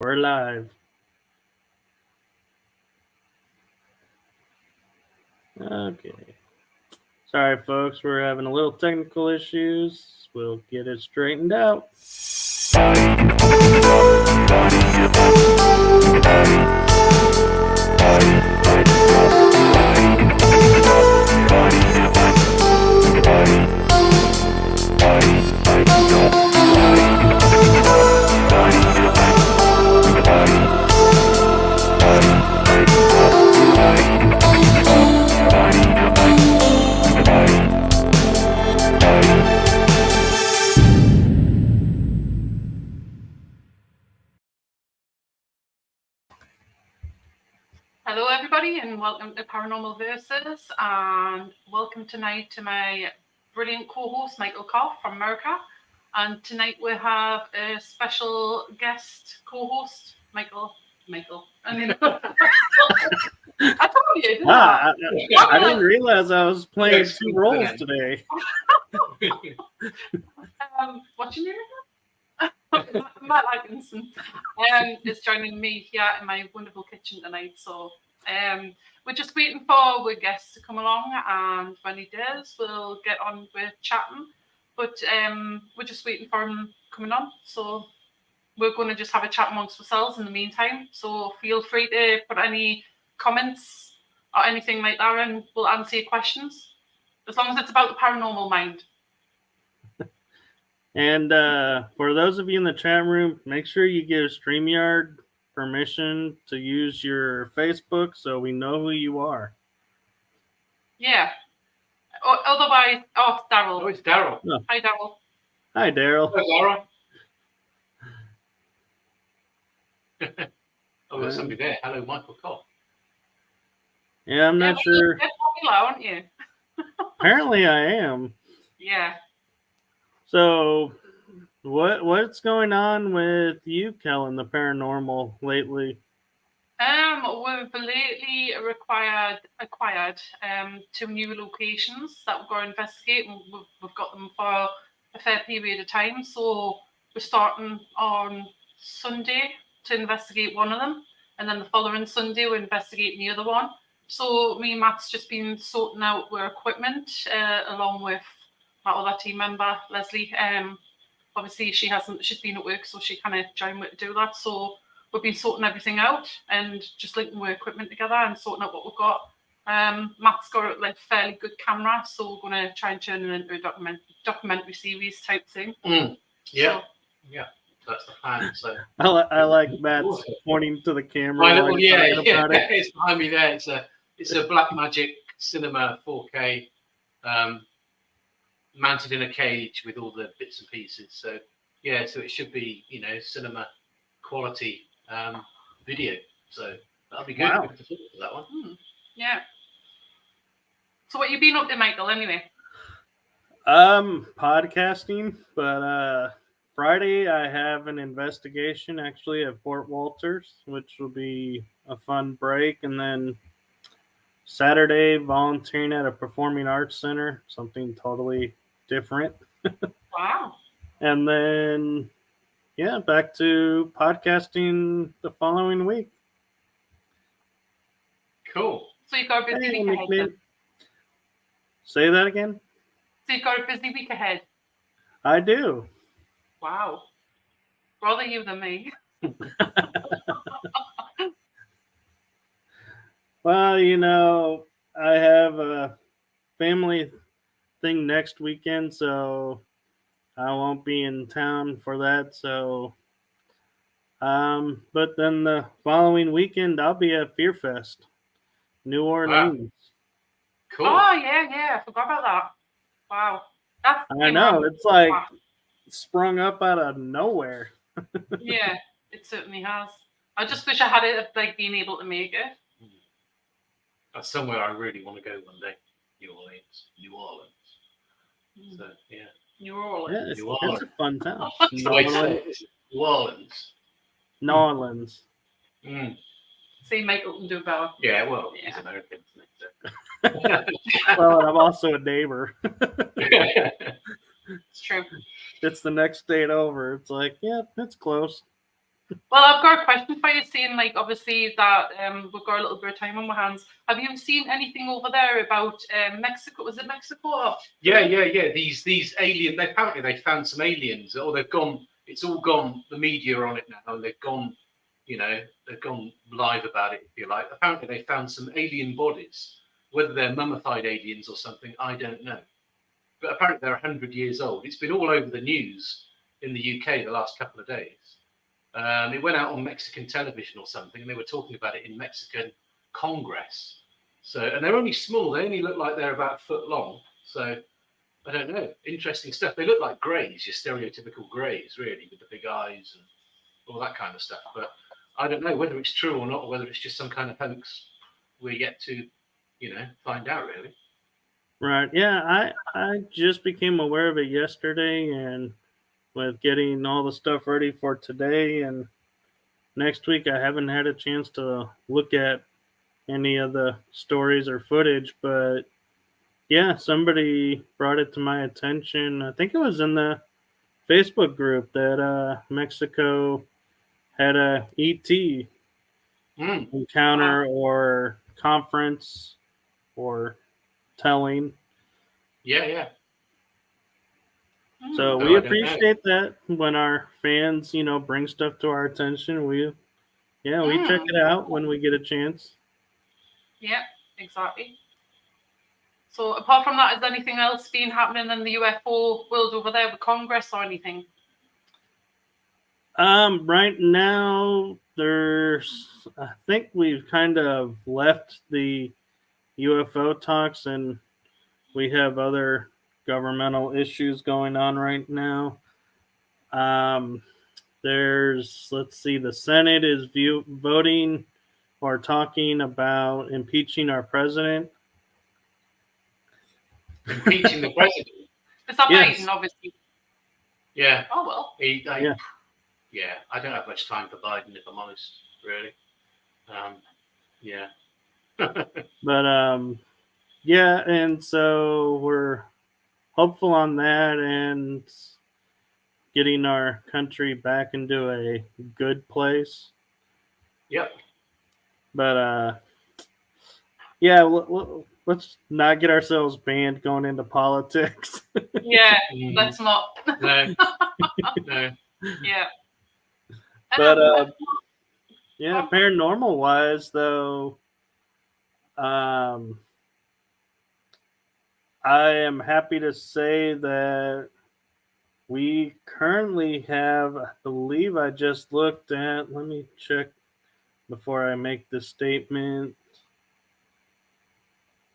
We're live. Okay. Sorry, folks. We're having a little technical issues. We'll get it straightened out. Hello everybody and welcome to Paranormal Versus, and welcome tonight to my brilliant co-host Michael Kopf from America. And tonight we have a special guest co-host, Michael. I mean, I told you, didn't I? I didn't realize I was playing two roles today. What's your name? Matt Atkinson is joining me here in my wonderful kitchen tonight. So we're just waiting for our guests to come along, and when he does, we'll get on with chatting. But we're just waiting for him coming on. So we're going to just have a chat amongst ourselves in the meantime. So feel free to put any comments or anything like that, and we'll answer your questions as long as it's about the paranormal mind. And for those of you in the chat room, make sure you give StreamYard permission to use your Facebook so we know who you are. Yeah. Otherwise, Daryl. Oh, it's Daryl. Oh. Hi, Daryl. Hi, Daryl. Hello, Daryl. Oh, there's somebody there. Hello, Michael Kopf. Yeah, I'm not sure. You're popular, aren't you? Apparently, I am. Yeah. So, what's going on with you, Kell, in the paranormal lately? We've lately acquired 2 new locations that we're going to investigate, and we've got them for a fair period of time. So we're starting on Sunday to investigate one of them, and then the following Sunday we're investigating the other one. So me and Matt's just been sorting out our equipment along with my other team member Leslie. Obviously she's been at work, so she kind of joined me to do that. So we've been sorting everything out and just linking our equipment together and sorting out what we've got. Matt's got a fairly good camera, so we're going to try and turn it into a documentary series type thing. Yeah, that's the plan. So I like Matt's pointing to the camera. It's behind me there. It's a Blackmagic Cinema 4K, mounted in a cage with all the bits and pieces. So so it should be cinema quality video. So that'll be good. Wow. Good to look for that one. Yeah. So what you been up to, Michael? Anyway. Podcasting, but Friday I have an investigation actually at Fort Walters, which will be a fun break, and then Saturday volunteering at a performing arts center, something totally different. Wow. And then back to podcasting the following week. Cool. So you've got a busy week ahead. Then. Say that again? So you've got a busy week ahead. I do. Wow. Rather you than me. Well, I have a family thing next weekend, so I won't be in town for that. So, but then the following weekend, I'll be at Fear Fest, New Orleans. Wow. Cool. Oh, yeah. I forgot about that. Wow. I know. It's like sprung up out of nowhere. Yeah, it certainly has. I just wish I had it been able to make it. That's somewhere I really want to go one day. New Orleans. So New Orleans. Yeah, it's a fun town. New Orleans. New Orleans. See, Michael can do better. Yeah, well, he's American, isn't he? Well, I'm also a neighbor. It's true. It's the next state over. It's like, it's close. Well, I've got a question for you, saying like obviously that we've got a little bit of time on our hands. Have you seen anything over there about Mexico? Was it Mexico? Or... Yeah. These alien. Apparently they found some aliens, or they've gone. It's all gone. The media are on it now, and they've gone. They've gone live about it, if you like. Apparently they found some alien bodies. Whether they're mummified aliens or something, I don't know. But apparently they're 100 years old. It's been all over the news in the UK the last couple of days. It went out on Mexican television or something, and they were talking about it in Mexican Congress. So, and they're only small. They only look like they're about a foot long. So, I don't know. Interesting stuff. They look like greys, your stereotypical greys, really, with the big eyes and all that kind of stuff. But I don't know whether it's true or not, or whether it's just some kind of hoax. We're yet to, find out, really. Right. Yeah, I just became aware of it yesterday, and with getting all the stuff ready for today and next week, I haven't had a chance to look at any of the stories or footage, but yeah, somebody brought it to my attention. I think it was in the Facebook group that Mexico had a ET encounter or conference or telling. Yeah. So we appreciate that when our fans, bring stuff to our attention. We check it out when we get a chance. Yeah, exactly. So apart from that, is anything else been happening in the UFO world over there with Congress or anything? Right now I think we've kind of left the UFO talks, and we have other governmental issues going on right now. Let's see, the Senate is voting or talking about impeaching our president. Impeaching the president? Is that Yes. Biden, obviously? Yeah. Oh, well. Yeah, I don't have much time for Biden, if I'm honest, really. Yeah. But yeah, and so we're hopeful on that and getting our country back into a good place. Yep. But yeah, let's not get ourselves banned going into politics. Yeah, let's not. No. Yeah. But yeah, paranormal wise though, I am happy to say that we currently have, I believe I just looked at, let me check before I make this statement.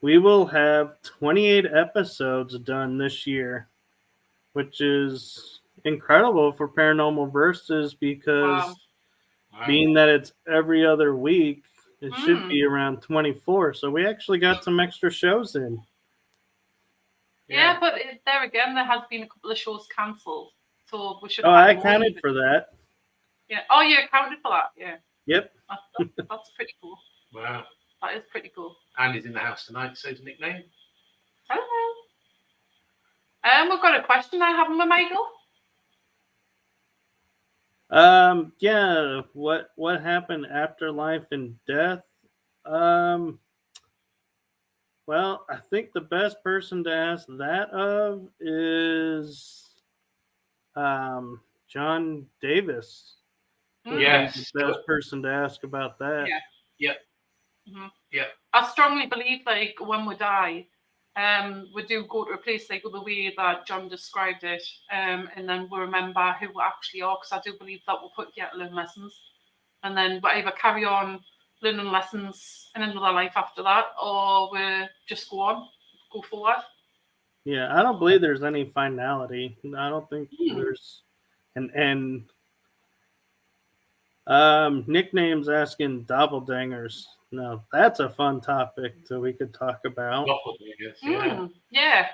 We will have 28 episodes done this year, which is incredible for Paranormal Versus because being that it's every other week, it should be around 24. So we actually got some extra shows in. Yeah, but there again, there has been a couple of shows cancelled. So we should. Oh, I accounted for that. Yeah. Oh, you accounted for that. Yeah. Yep. That's pretty cool. Wow. That is pretty cool. And he's in the house tonight, so his nickname. Hello. We've got a question I have with Michael. Yeah. What happened after life and death? Well, I think the best person to ask that of is John Davis. Yes. The best person to ask about that. Yeah. Yep. Mm-hmm. Yep. I strongly believe, like, when we die, we do go to a place like the way that John described it, and then we remember who we actually are, because I do believe that we'll put you to learn lessons, and then we either carry on learning lessons in another life after that, or we just go forward. Yeah, I don't believe there's any finality. I don't think there's and nicknames asking doppelgangers. No, that's a fun topic that we could talk about. Yeah.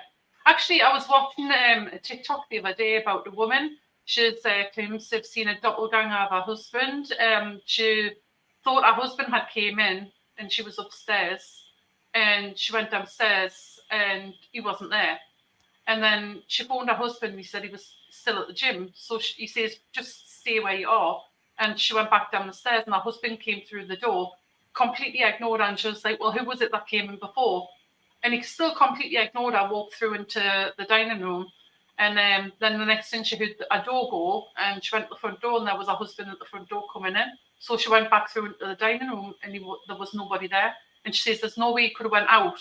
Actually, I was watching a TikTok the other day about a woman. She claims to have seen a doppelganger of her husband. She thought her husband had came in and she was upstairs, and she went downstairs and he wasn't there. And then she phoned her husband and he said he was still at the gym. So he says, just stay where you are. And she went back down the stairs, and her husband came through the door, completely ignored her. And she was like, well, who was it that came in before? And he still completely ignored her, walked through into the dining room. And then the next thing, she heard a door go, and she went to the front door, and there was her husband at the front door coming in. So she went back through into the dining room, and there was nobody there. And she says there's no way he could have went out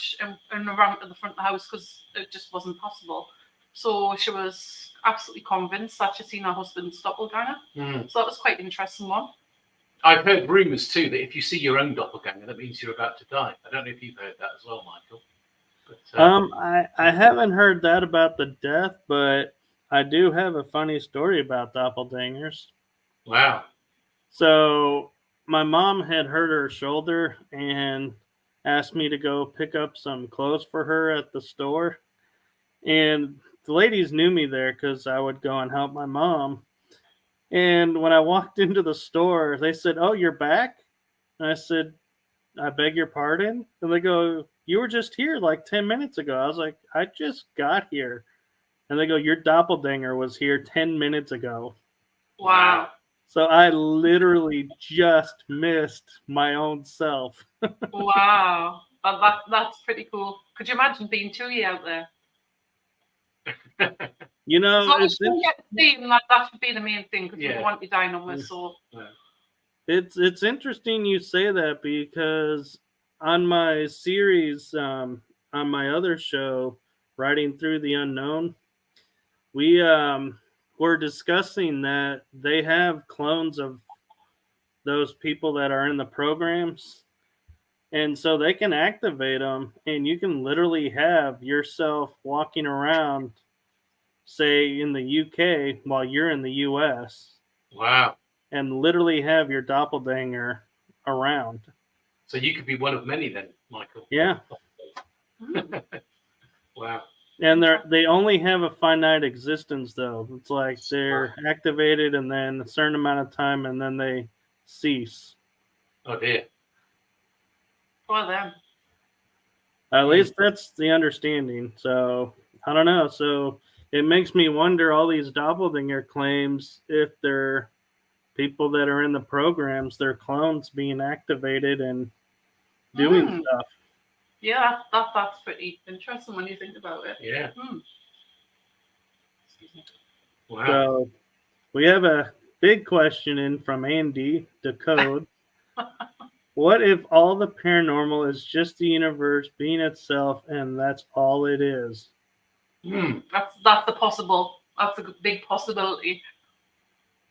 and around to the front of the house because it just wasn't possible. So she was absolutely convinced that she'd seen her husband's doppelganger. So that was quite an interesting one. I've heard rumours too that if you see your own doppelganger, that means you're about to die. I don't know if you've heard that as well, Michael. But, I haven't heard that about the death, but I do have a funny story about doppelgangers. Wow. So my mom had hurt her shoulder and asked me to go pick up some clothes for her at the store. And the ladies knew me there because I would go and help my mom. And when I walked into the store, they said, "Oh, you're back?" And I said, "I beg your pardon?" And they go, "You were just here like 10 minutes ago." I was like, "I just got here." And they go, "Your doppelganger was here 10 minutes ago." Wow. So I literally just missed my own self. Wow. That's pretty cool. Could you imagine being 2 years out there? You know, as long as you get to see him, that should be the main thing because you don't want you dying on with. So it's interesting you say that because on my series, on my other show, Riding Through the Unknown, we were discussing that they have clones of those people that are in the programs. And so they can activate them, and you can literally have yourself walking around, say, in the UK while you're in the US. Wow. And literally have your doppelganger around. So you could be one of many then, Michael. Yeah. Wow. And they only have a finite existence, though. It's like they're activated and then a certain amount of time, and then they cease. Oh, dear. Well, then. At least that's the understanding. So, I don't know. So, it makes me wonder all these doppelganger claims, if they're people that are in the programs, their clones being activated and doing stuff. Yeah, that's pretty interesting when you think about it. Yeah. Wow. So we have a big question in from Andy Decode. What if all the paranormal is just the universe being itself and that's all it is? That's a possible. That's a big possibility.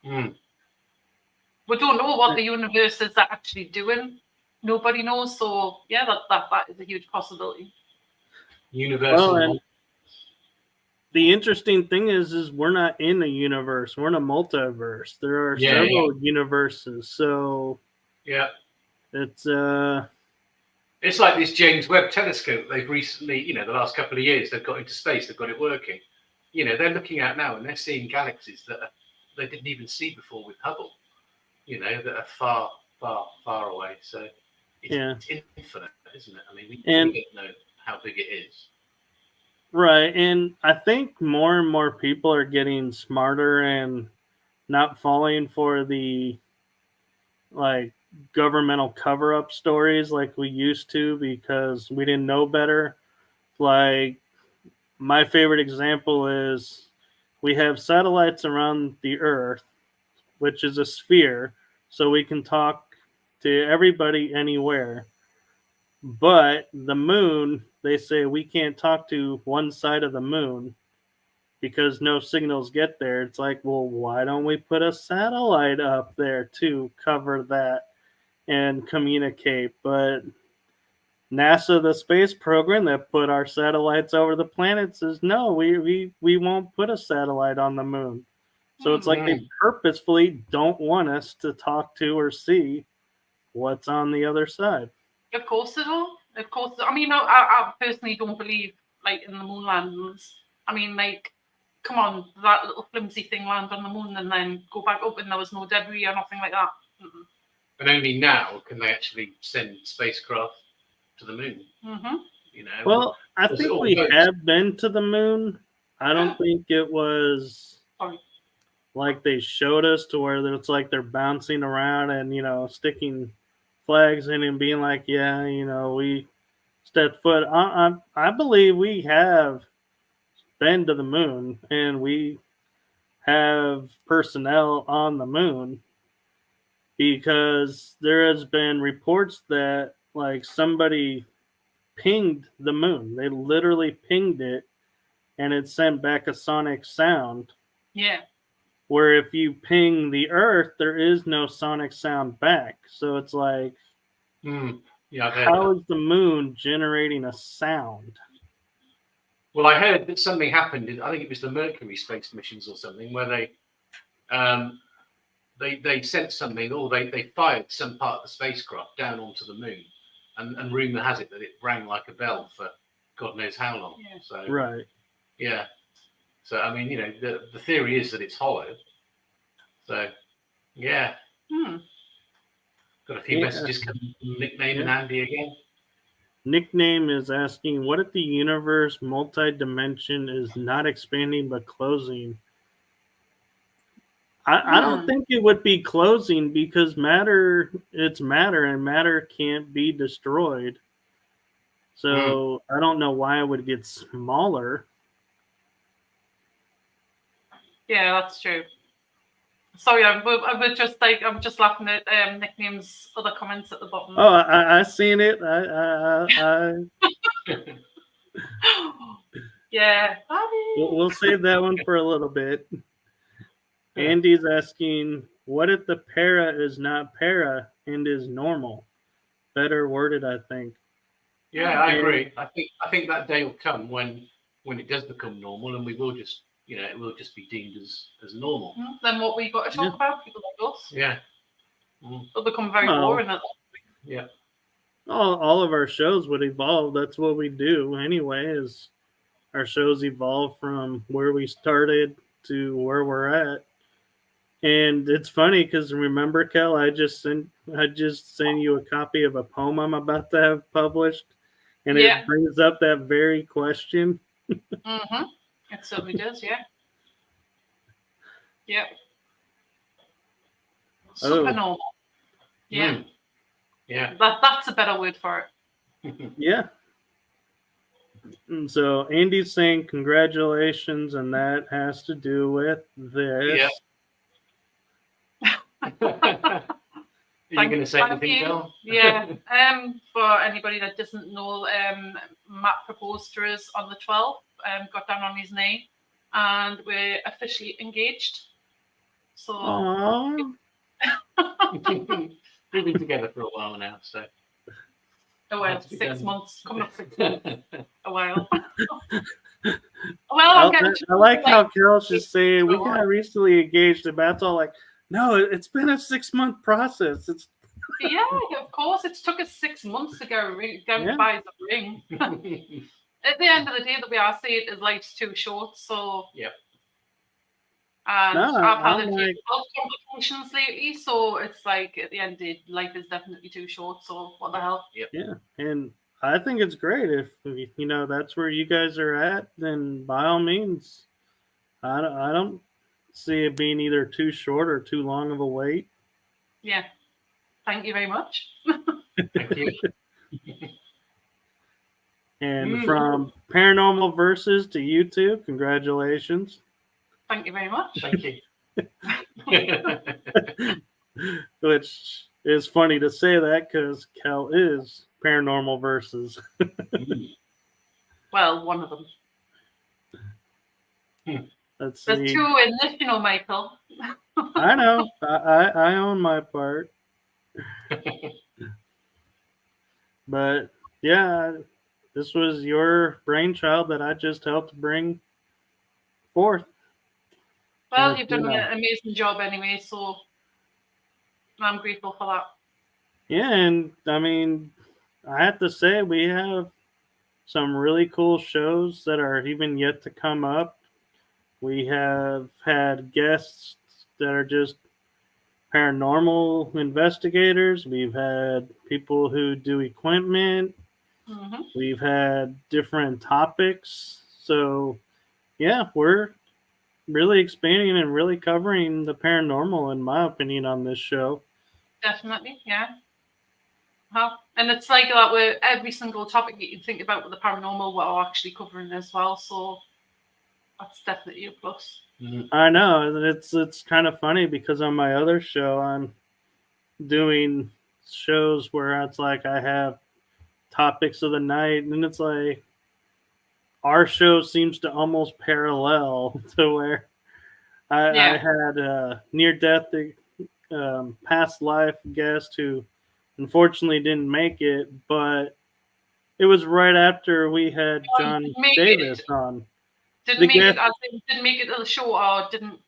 We don't know what the universe is actually doing. Nobody knows. So yeah, that is a huge possibility. Universal. Well, and the interesting thing is we're not in a universe. We're in a multiverse. There are several universes. So it's like this James Webb telescope. They've recently, the last couple of years, they've got into space. They've got it working. They're looking at now and they're seeing galaxies that they didn't even see before with Hubble. That are far, far, far away. So it's infinite, isn't it? I mean, we don't know how big it is. Right. And I think more and more people are getting smarter and not falling for the governmental cover-up stories like we used to because we didn't know better. Like my favorite example is we have satellites around the Earth, which is a sphere, so we can talk to everybody anywhere. But the moon, they say we can't talk to one side of the moon because no signals get there. It's like, well, why don't we put a satellite up there to cover that and communicate? But NASA, the space program that put our satellites over the planet, says, no, we won't put a satellite on the moon. So it's like they purposefully don't want us to talk to or see what's on the other side. Of course they don't. Of course. I mean, I personally don't believe in the moon landings. I mean, come on, that little flimsy thing land on the moon and then go back up and there was no debris or nothing like that. And only now can they actually send spacecraft to the moon. Well, I think we have been to the moon. I don't think it was like they showed us, to where it's like they're bouncing around and, you know, sticking flags in and being like, yeah, you know, we stepped foot. I believe we have been to the moon, and we have personnel on the moon, because there has been reports that like somebody pinged the moon. They literally pinged it, and it sent back a sonic sound. Yeah. Where if you ping the Earth, there is no sonic sound back. So it's like, Yeah, I've heard how that. is the moon generating a sound? Well, I heard that something happened. I think it was the Mercury space missions or something, where they sent something, or they fired some part of the spacecraft down onto the moon, and rumor has it that it rang like a bell for God knows how long. Yeah. So Right. yeah. So I mean, you know, the theory is that it's hollow. So yeah. Got a few messages coming from Nickname and Andy again. Nickname is asking, what if the universe multi-dimension is not expanding but closing? I don't think it would be closing, because it's matter, and matter can't be destroyed. So I don't know why it would get smaller. Yeah, that's true. Sorry, I'm just laughing at Nickname's other comments at the bottom. Oh, I seen it. Yeah. We'll save that one for a little bit. Andy's asking, what if the para is not para and is normal? Better worded, I think. Yeah, I agree. I think that day will come when it does become normal, and we will just, you know, it will just be deemed as normal. Then what we got to talk about, people like us. Yeah. It'll become very boring. Yeah. All of our shows would evolve. That's what we do anyway, is our shows evolve from where we started to where we're at. And it's funny because, remember, Kell, I just sent you a copy of a poem I'm about to have published, and it brings up that very question. It certainly does, yeah. Yep. Supernormal. Yeah. Yeah. That's a better word for it. Yeah. And so Andy's saying congratulations, and that has to do with this. Yeah. Are you going to say anything, Kell? Yeah. For anybody that doesn't know, Matt proposed to us on the 12th, got down on his knee, and we're officially engaged. So we've been together for a while now, so. A while, 6 months, coming up 6 months. A while. Well, I like how Kell's just saying we got recently engaged, and Matt's all like, no, it's been a 6-month process. It's yeah, of course. It took us 6 months to go buy the ring. At the end of the day, that we are saying is life's too short. So yep. And I've had a few health complications lately, so it's like at the end of the day, life is definitely too short. So what the hell? Yep. Yeah, and I think it's great if you know that's where you guys are at. Then by all means, I don't see it being either too short or too long of a wait. Yeah. Thank you very much. Thank you. And from Paranormal Versus to you two, congratulations. Thank you very much. Thank you. Which is funny to say that because Kell is Paranormal Versus. Well, one of them. Let's There's see. two in this, you know, Michael. I know. I own my part. But yeah, this was your brainchild that I just helped bring forth. Well, you've done an amazing job anyway, so I'm grateful for that. Yeah, and I mean, I have to say we have some really cool shows that are even yet to come up. We have had guests that are just paranormal investigators. We've had people who do equipment. Mm-hmm. We've had different topics. So, yeah, we're really expanding and really covering the paranormal, in my opinion, on this show. Definitely, yeah. And it's like that with every single topic that you think about with the paranormal, we're actually covering as well. So that's definitely a plus. I know it's kind of funny because on my other show, I'm doing shows where it's like I have topics of the night, and it's like our show seems to almost parallel to where I had a near-death past life guest who unfortunately didn't make it, but it was right after we had John Davis on. Didn't make it to the show, or didn't?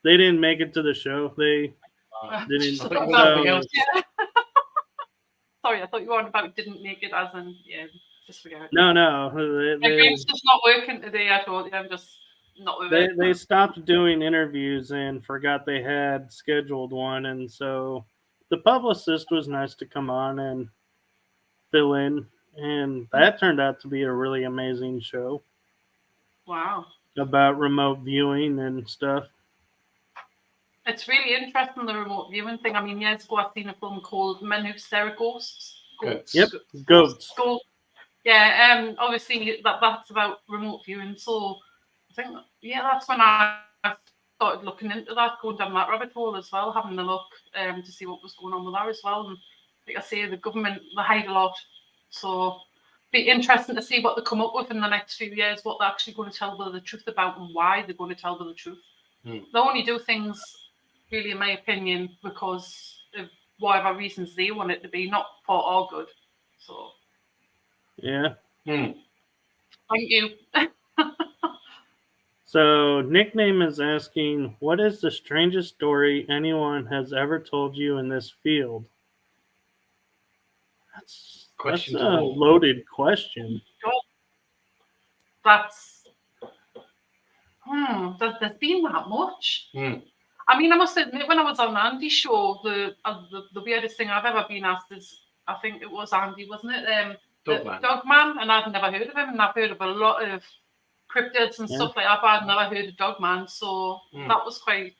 They didn't make it to the show. They didn't. Sorry, I thought you were on about didn't make it, as in just forget it. No. My brain's just not working today. I thought I'm just not with it. They stopped doing interviews and forgot they had scheduled one, and so the publicist was nice to come on and fill in, and that turned out to be a really amazing show. Wow. About remote viewing and stuff. It's really interesting, the remote viewing thing. I mean, years ago, I've seen a film called Men Who Stare at Ghosts. Yep, Ghosts. Yeah, obviously that's about remote viewing. So I think, that's when I started looking into that, going down that rabbit hole as well, having a look to see what was going on with that as well. And like I say, the government, they hide a lot. So be interesting to see what they come up with in the next few years, what they're actually going to tell the truth about and why they're going to tell the truth. They only do things, really, in my opinion, because of whatever reasons they want it to be, not for our good. So, yeah. Thank you. So, Nickname is asking, what is the strangest story anyone has ever told you in this field? That's a loaded question. There's been that much. I mean, I must admit, when I was on Andy's show, the weirdest thing I've ever been asked is, I think it was Andy, wasn't it? Dogman, and I've never heard of him, and I've heard of a lot of cryptids and stuff like that, but I'd never heard of Dogman, so that was quite,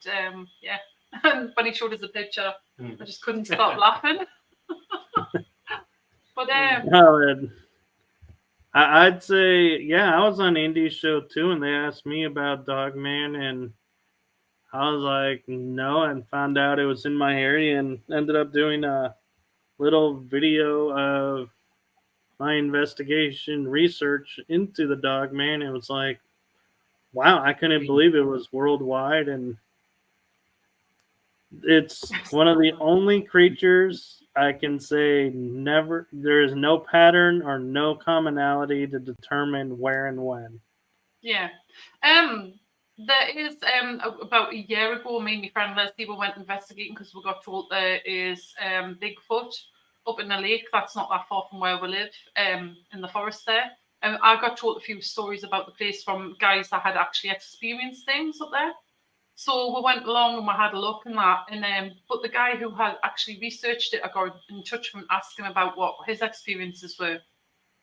And when he showed us a picture, I just couldn't stop laughing. But I'd say, I was on Andy's show too, and they asked me about Dogman, and I was like, no, and found out it was in my area, and ended up doing a little video of my investigation research into the Dogman. It was like, wow, I couldn't believe it was worldwide, and it's one of the only creatures I can say there is no pattern or no commonality to determine where and when. Yeah. There is, about a year ago, me and my friend Leslie went investigating because we got told there is Bigfoot up in the lake that's not that far from where we live, in the forest there. And I got told a few stories about the place from guys that had actually experienced things up there. So we went along and we had a look and that. And but the guy who had actually researched it, I got in touch with him, asked him about what his experiences were.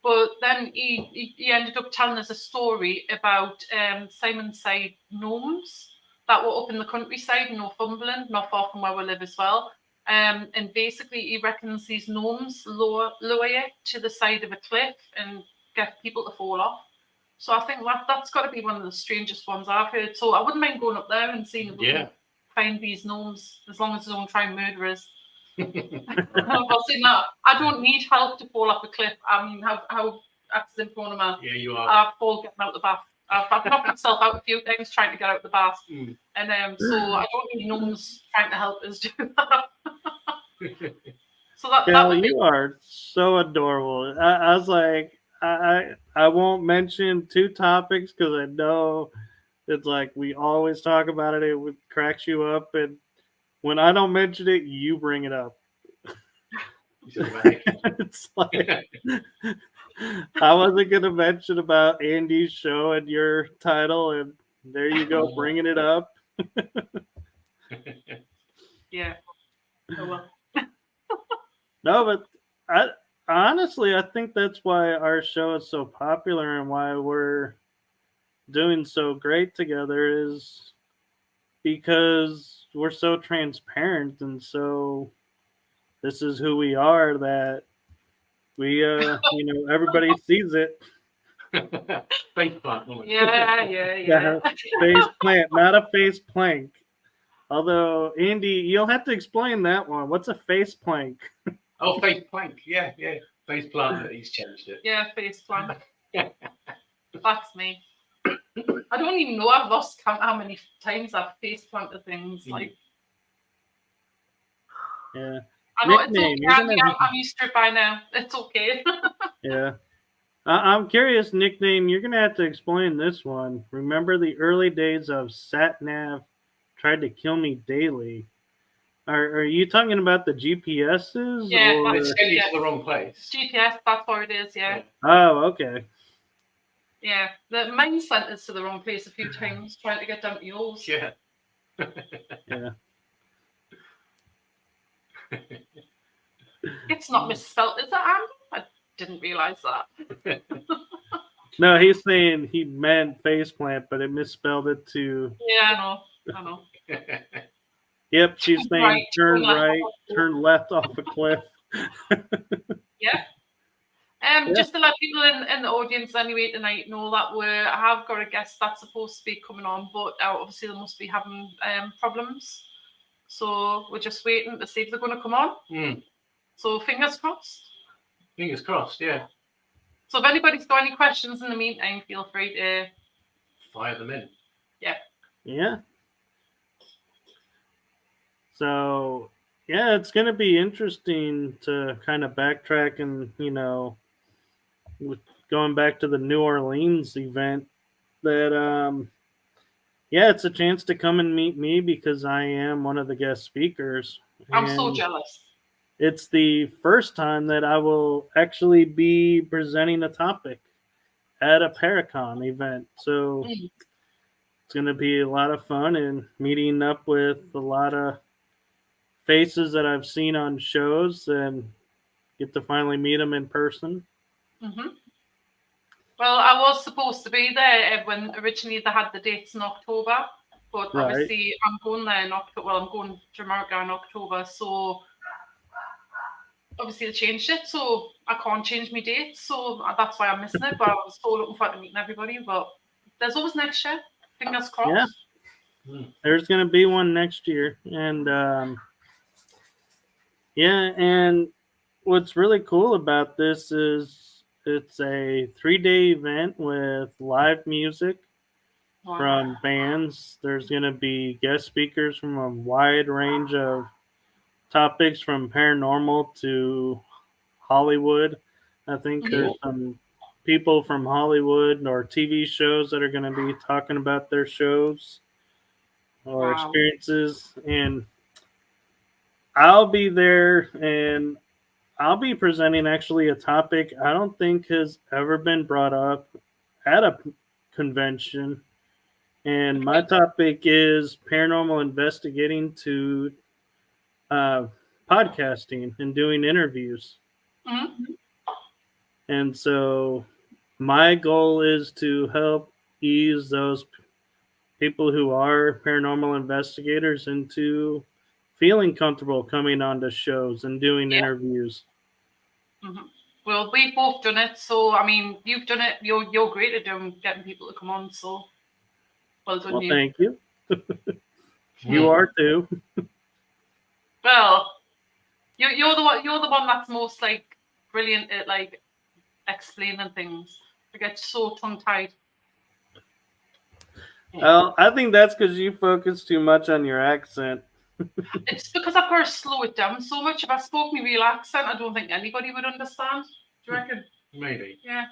But then he ended up telling us a story about Simonside gnomes that were up in the countryside in Northumberland, not far from where we live as well. And basically, he reckons these gnomes lower you to the side of a cliff and get people to fall off. So I think that's got to be one of the strangest ones I've heard. So I wouldn't mind going up there and seeing if we can find these gnomes, as long as they don't try and murder us. I'll say no, I don't need help to fall off a cliff. I mean, how accident prone am I? Yeah, you are. I've fallen getting out of the bath. I've knocked myself out a few times trying to get out of the bath. And so I don't need gnomes trying to help us do that. So Kell, you are so adorable. I was like, I won't mention two topics because I know it's like we always talk about it. It cracks you up, and when I don't mention it, you bring it up. It's like I wasn't gonna mention about Andy's show and your title, and there you go, bringing it up. Yeah. Oh well. No, but honestly, I think that's why our show is so popular and why we're doing so great together is because we're so transparent and so this is who we are that we everybody sees it. Face plant, woman. Yeah. Face plant, not a face plank. Although Andy, you'll have to explain that one. What's a face plank? Oh, face plank. Yeah. Face plant. He's changed it. Yeah, face plant. That's me. I don't even know. I've lost count how many times I've face planted things. Like, Yeah. I know Nickname, it's you're okay. gonna- I'm used to it by now. It's okay. Yeah. I'm curious, nickname, you're going to have to explain this one. Remember the early days of SatNav tried to kill me daily. Are you talking about the GPSs? Yeah, or... It's sending you to the wrong place. GPS, that's what it is. Yeah. Oh, okay. Yeah. Mine sent us to the wrong place a few times trying to get down to yours. Yeah. Yeah. It's not misspelled, is it, Andy? I didn't realise that. No, he's saying he meant faceplant, but it misspelled it to. Yeah, I know. Yep, she's saying Right, turn turn left right, off a turn left off a cliff. Yeah. Yeah. Just to let people in the audience anyway tonight know that I have got a guest that's supposed to be coming on, but obviously they must be having problems. So we're just waiting to see if they're going to come on. Mm. So fingers crossed. Fingers crossed, yeah. So if anybody's got any questions in the meantime, feel free to fire them in. Yeah. So, yeah, it's going to be interesting to kind of backtrack and, with going back to the New Orleans event that, it's a chance to come and meet me because I am one of the guest speakers. I'm so And jealous. it's the first time that I will actually be presenting a topic at a Paracon event. So it's going to be a lot of fun and meeting up with a lot of faces that I've seen on shows and get to finally meet them in person. Mm-hmm. Well, I was supposed to be there when originally they had the dates in October, but Right. obviously I'm going there in October. Well, I'm going to America in October, so obviously they changed it, so I can't change my dates, so that's why I'm missing it. But I was so looking forward to meeting everybody. But there's always next year. Fingers crossed. Yeah. There's going to be one next year, and and what's really cool about this is it's a 3-day event with live music from bands. There's going to be guest speakers from a wide range of topics from paranormal to Hollywood. I think there's some people from Hollywood or TV shows that are going to be talking about their shows or experiences. And I'll be there and I'll be presenting actually a topic I don't think has ever been brought up at a convention. And my topic is paranormal investigating to podcasting and doing interviews. Mm-hmm. And so my goal is to help ease those people who are paranormal investigators into feeling comfortable coming onto shows and doing interviews. Mm-hmm. Well, we've both done it, so I mean, you've done it. You're great at getting people to come on. So, well done, Well, you. thank you. You are too. Well, you're the one. You're the one that's most like brilliant at like explaining things. I get so tongue tied. Well, I think that's because you focus too much on your accent. It's because I've got to slow it down so much. If I spoke my real accent, I don't think anybody would understand. Do you reckon? Maybe. Yeah.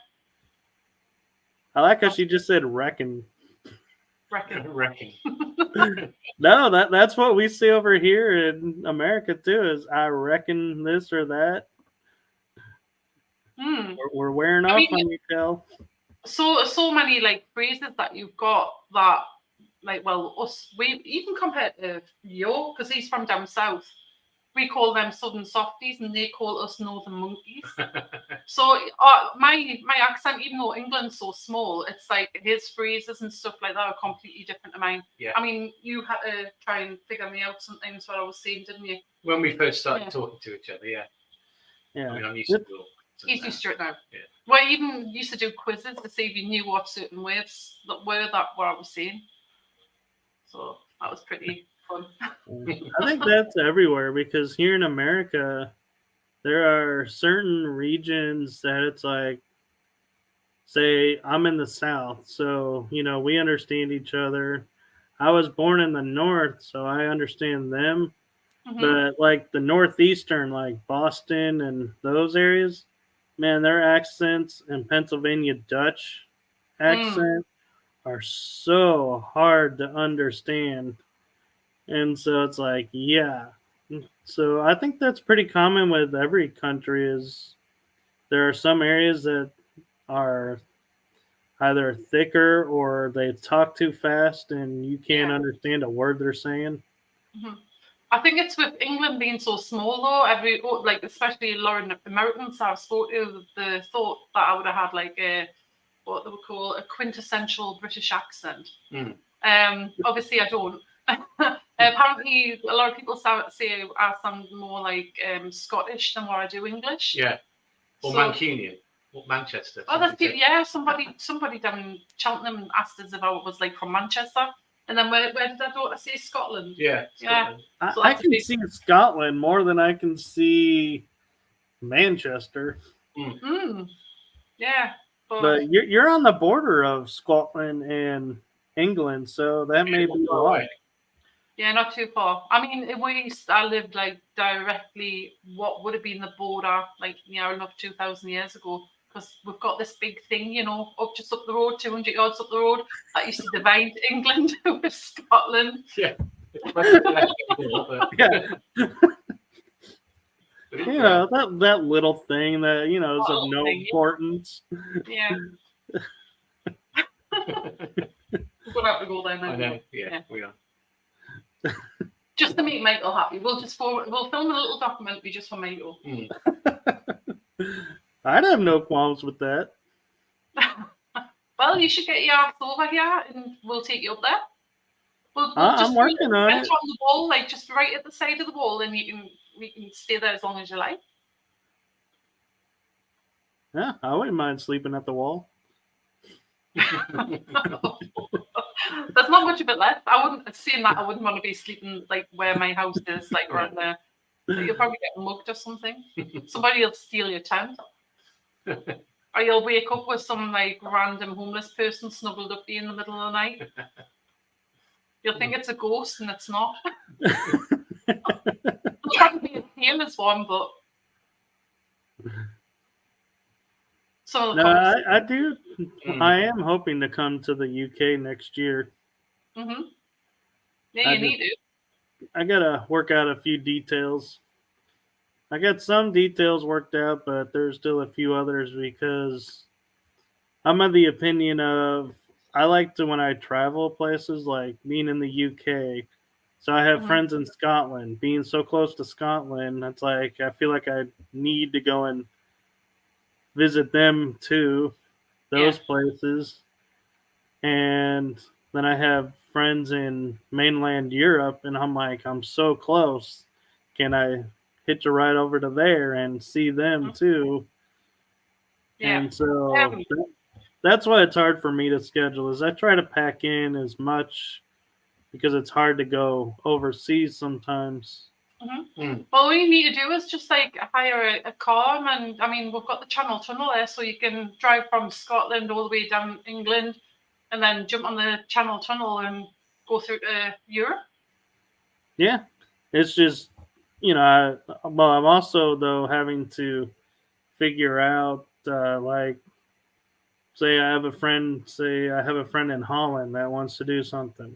I like how she just said reckon. Reckon. No, that's what we see over here in America too. Is I reckon this or that. We're wearing off on you, Kell. So many like phrases that you've got that like, well, us, we even compared to Yo, because he's from down south. we call them southern softies, and they call us northern monkeys. So my accent, even though England's so small, it's like his phrases and stuff like that are completely different to mine. Yeah. I mean, you had to try and figure me out sometimes what I was saying, didn't you? When we first started Yeah. talking to each other, yeah. Yeah. I mean, I'm used to it all. He's used to it now. Yeah. Well, I even used to do quizzes to see if you knew what certain words that were that what I was saying. So that was pretty fun. I think that's everywhere because here in America, there are certain regions that it's like, say, I'm in the South, so, we understand each other. I was born in the North, so I understand them. Mhm. But like the Northeastern, like Boston and those areas, man, their accents and Pennsylvania Dutch accent are so hard to understand. And so it's like, yeah. So I think that's pretty common with every country is there are some areas that are either thicker or they talk too fast and you can't Yeah. understand a word they're saying. Mhm. I think it's with England being so small though. Especially a lot of Americans I've spoken to, the thought that I would have had like what they would call a quintessential British accent. Obviously I don't. Apparently, a lot of people say I sound more like Scottish than what I do English. Yeah. Or Mancunian. Or Manchester. Oh, that's people. Yeah, somebody down in Cheltenham asked us if I was like from Manchester, and then where did I go to say Scotland? Yeah. Scotland. Yeah. So I can see Scotland more than I can see Manchester. Yeah. But you're on the border of Scotland and England, so that may be why. Yeah, not too far. I mean, I lived like directly what would have been the border, like enough 2,000 years ago, because we've got this big thing, just up the road, 200 yards up the road, that used to divide England with Scotland. Yeah. Yeah. that little thing that is of no importance. Yeah. We're gonna have to go there now. I know. Yeah, we are. Just to make Michael happy, we'll film a little documentary just for Michael. I'd have no qualms with that. Well, you should get your ass over here, and we'll take you up there. I'm working on it. On the wall, like just right at the side of the wall, and we can stay there as long as you like. Yeah, I wouldn't mind sleeping at the wall. There's not much of it left. I wouldn't want to be sleeping like where my house is, like around there. You'll probably get mugged or something. Somebody will steal your tent. Or you'll wake up with some like random homeless person snuggled up to you in the middle of the night. You'll think it's a ghost and it's not. It'll probably be as tame as one, but no, I do. I am hoping to come to the UK next year. Yeah, you need to. I gotta work out a few details. I got some details worked out, but there's still a few others because I'm of the opinion of I like to, when I travel places, like being in the UK. So I have friends in Scotland. Being so close to Scotland, it's like I feel like I need to go and visit them too, those places. And then I have friends in mainland Europe, and I'm like, I'm so close. Can I hitch a ride over to there and see them too? Yeah. And so that's why it's hard for me to schedule. Is I try to pack in as much because it's hard to go overseas sometimes. Well, all you need to do is just like hire a car, and I mean we've got the Channel Tunnel there, so you can drive from Scotland all the way down England, and then jump on the Channel Tunnel and go through to Europe. Yeah, it's just I'm also though having to figure out like say I have a friend in Holland that wants to do something.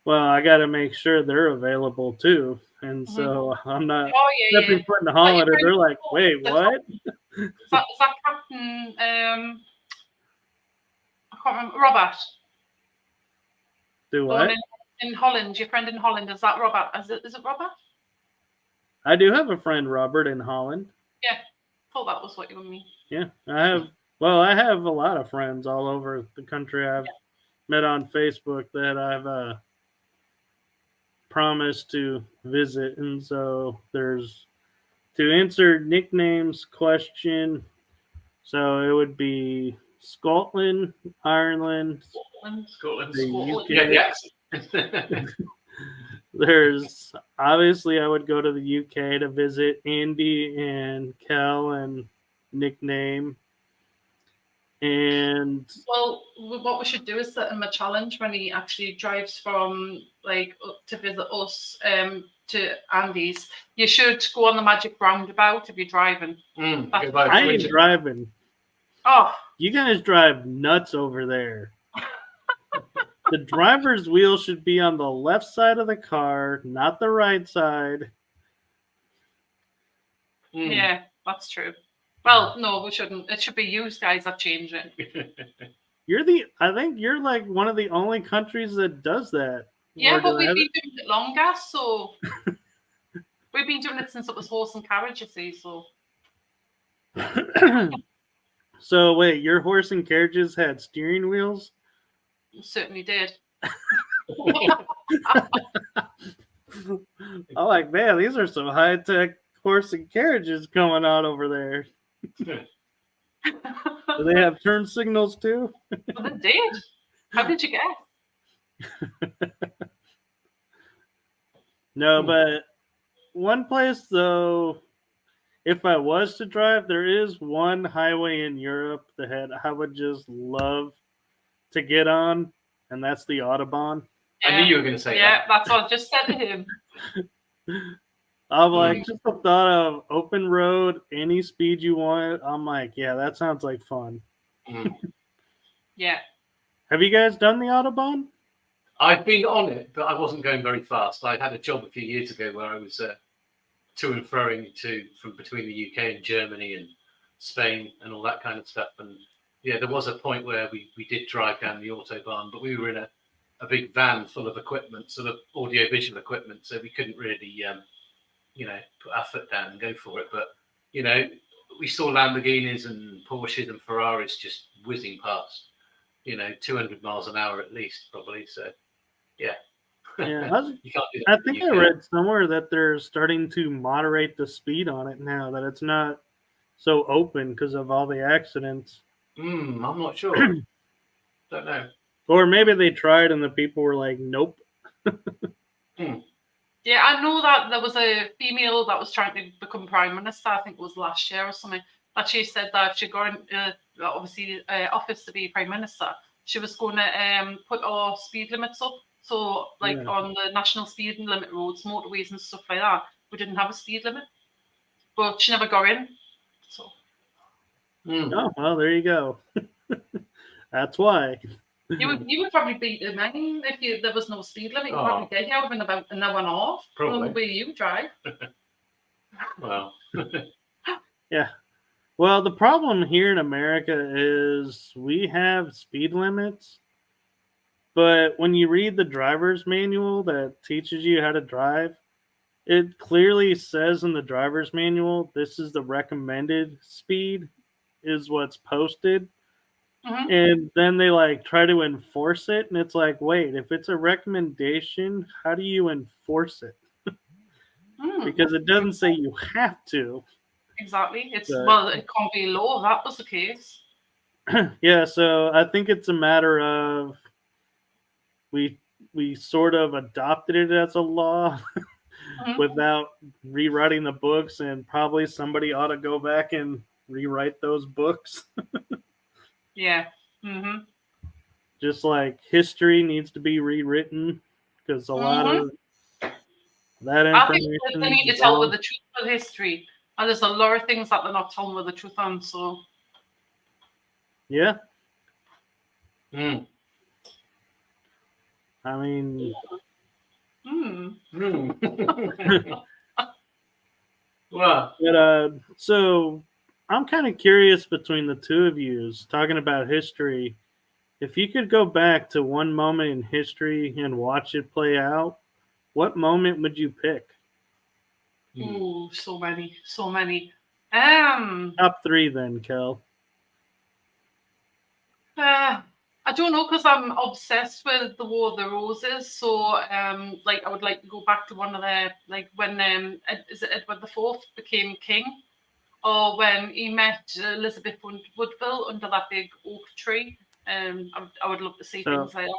Well, I got to make sure they're available too. And so I'm not stepping foot in Holland and they're like, wait, what? Is that Captain, I can't remember, Robert? Do what? In Holland, your friend in Holland, is that Robert? Is it Robert? I do have a friend, Robert, in Holland. Thought that was what you mean. Yeah, I have. Well, I have a lot of friends all over the country. I've met on Facebook that I've promised to visit, and so there's to answer nicknames question. So it would be Scotland, Ireland, Scotland. the Yeah, UK. yeah. There's obviously I would go to the UK to visit Andy and Kell and nickname. And Well, what we should do is set him a challenge when he actually drives from like up to visit us to Andy's. You should go on the magic roundabout if you're driving. Go by I the ain't fridge. driving. Oh, You guys drive nuts over there. The driver's wheel should be on the left side of the car, not the right side. yeah, that's true. Well, no, we shouldn't. It should be you guys that change it. I think you're like one of the only countries that does that. Yeah, Or but do I we've have been doing it longer, so we've been doing it since it was horse and carriage, you see, so it? So wait, your horse and carriages had steering wheels? we certainly did. I'm like, man, these are some high tech horse and carriages going on over there. Do they have turn signals too? Well, they did. How did you guess? No, but one place though, if I was to drive, there is one highway in Europe that I would just love to get on, and that's the Autobahn. I knew you were going to say Yeah, that. that's what I just said to him. I'm like, just the thought of open road, any speed you want. I'm like, yeah, that sounds like fun. Yeah. Have you guys done the Autobahn? I've been on it, but I wasn't going very fast. I had a job a few years ago where I was to and froing from between the UK and Germany and Spain and all that kind of stuff. And yeah, there was a point where we did drive down the Autobahn, but we were in a big van full of equipment, sort of audio-visual equipment, so we couldn't really, put our foot down and go for it. But, we saw Lamborghinis and Porsches and Ferraris just whizzing past, 200 miles an hour at least, probably. So, yeah. Yeah, You can't do that I think in the I UK. read somewhere that they're starting to moderate the speed on it now, that it's not so open because of all the accidents. I'm not sure. Don't know. Or maybe they tried and the people were like, nope. Yeah, I know that there was a female that was trying to become prime minister. I think it was last year or something. That she said that if she got into office to be prime minister, she was going to put our speed limits up. So, on the national speed limit roads, motorways, and stuff like that, we didn't have a speed limit. But she never got in. So. Oh well, there you go. That's why. You would probably beat the man if there was no speed limit. You'd probably get here within about an hour and a half. Probably. The way you drive. Well. Yeah. Well, the problem here in America is we have speed limits, but when you read the driver's manual that teaches you how to drive, it clearly says in the driver's manual, this is the recommended speed, is what's posted. Mm-hmm. And then they try to enforce it, and it's like, wait, if it's a recommendation, how do you enforce it? Because it doesn't say you have to. Exactly. It can't be law if that was the case. Yeah, so I think it's a matter of we sort of adopted it as a law without rewriting the books, and probably somebody ought to go back and rewrite those books. Yeah. Just like history needs to be rewritten, because a lot of that information. I think they need to tell with the truth of history. And there's a lot of things that they're not telling with the truth on. So. Yeah. I mean. Well. But, so I'm kind of curious between the two of you talking about history. If you could go back to one moment in history and watch it play out, what moment would you pick? Ooh, so many. Top 3 then, Kell. I don't know, because I'm obsessed with the War of the Roses. So, like, I would like to go back to one of their, like, when is it Edward IV became king, or when he met Elizabeth Woodville under that big oak tree. I would love to see So- things like that.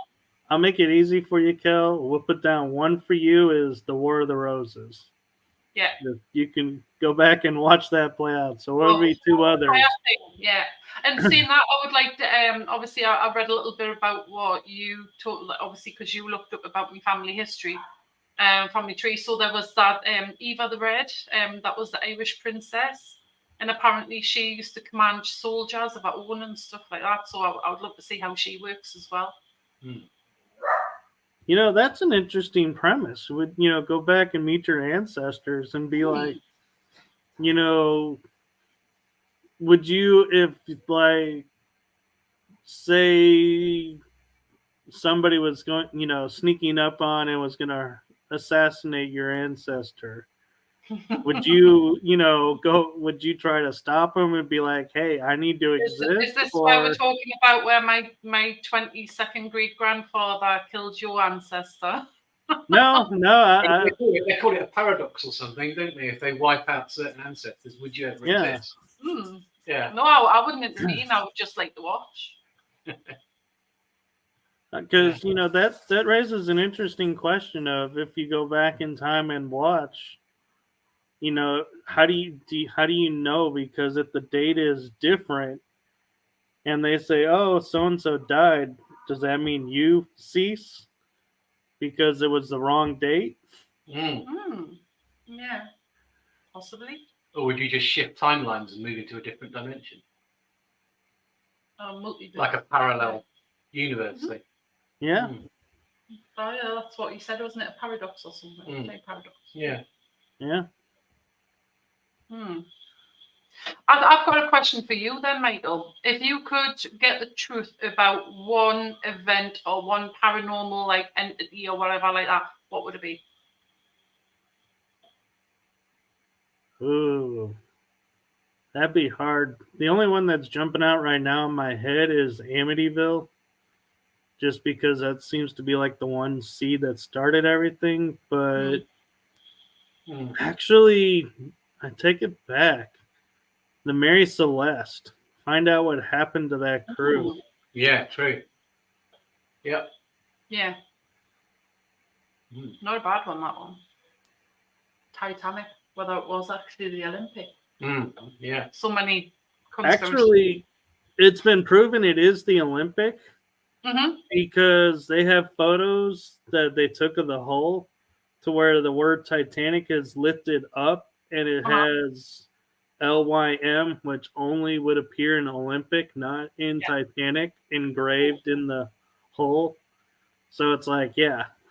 I'll make it easy for you, Kell. We'll put down 1 for you is the War of the Roses. Yeah. You can go back and watch that play out. So what would be 2 others? Yeah. And seeing that, I would like to, obviously, I read a little bit about what you told, obviously, because you looked up about my family history, family tree. So there was that Eva the Red, that was the Irish princess. And apparently she used to command soldiers of her own and stuff like that. So I would love to see how she works as well. You know, that's an interesting premise. Would, go back and meet your ancestors and be like, would you, if, like, say somebody was going, sneaking up on and was going to assassinate your ancestor, would you, would you try to stop him and be like, hey, I need to exist? Is this why we're talking about where my 22nd great grandfather killed your ancestor? No. They call it a paradox or something, don't they? If they wipe out certain ancestors, would you ever exist? Yeah. No, I wouldn't intervene. I would just like to watch. Because that raises an interesting question of, if you go back in time and watch, how do you know? Because if the date is different and they say, oh, so and so died, does that mean you cease because it was the wrong date? Yeah, possibly. Or would you just shift timelines and move into a different dimension, like a parallel universe? Thing. Yeah. Oh, yeah, that's what you said, wasn't it? A paradox or something? Paradox. Yeah. I've got a question for you then, Michael. If you could get the truth about one event or one paranormal, like, entity or whatever like that, what would it be? Ooh, that'd be hard. The only one that's jumping out right now in my head is Amityville, just because that seems to be like the one seed that started everything. But actually, I take it back. The Mary Celeste. Find out what happened to that crew. Yeah, true. Yep. Yeah. Not a bad one, that one. Titanic, whether it was actually the Olympic. Yeah. So many Actually, it's been proven it is the Olympic, because they have photos that they took of the hull to where the word Titanic is lifted up and it has LYM, which only would appear in Olympic, not in Titanic, engraved in the hull. So it's like,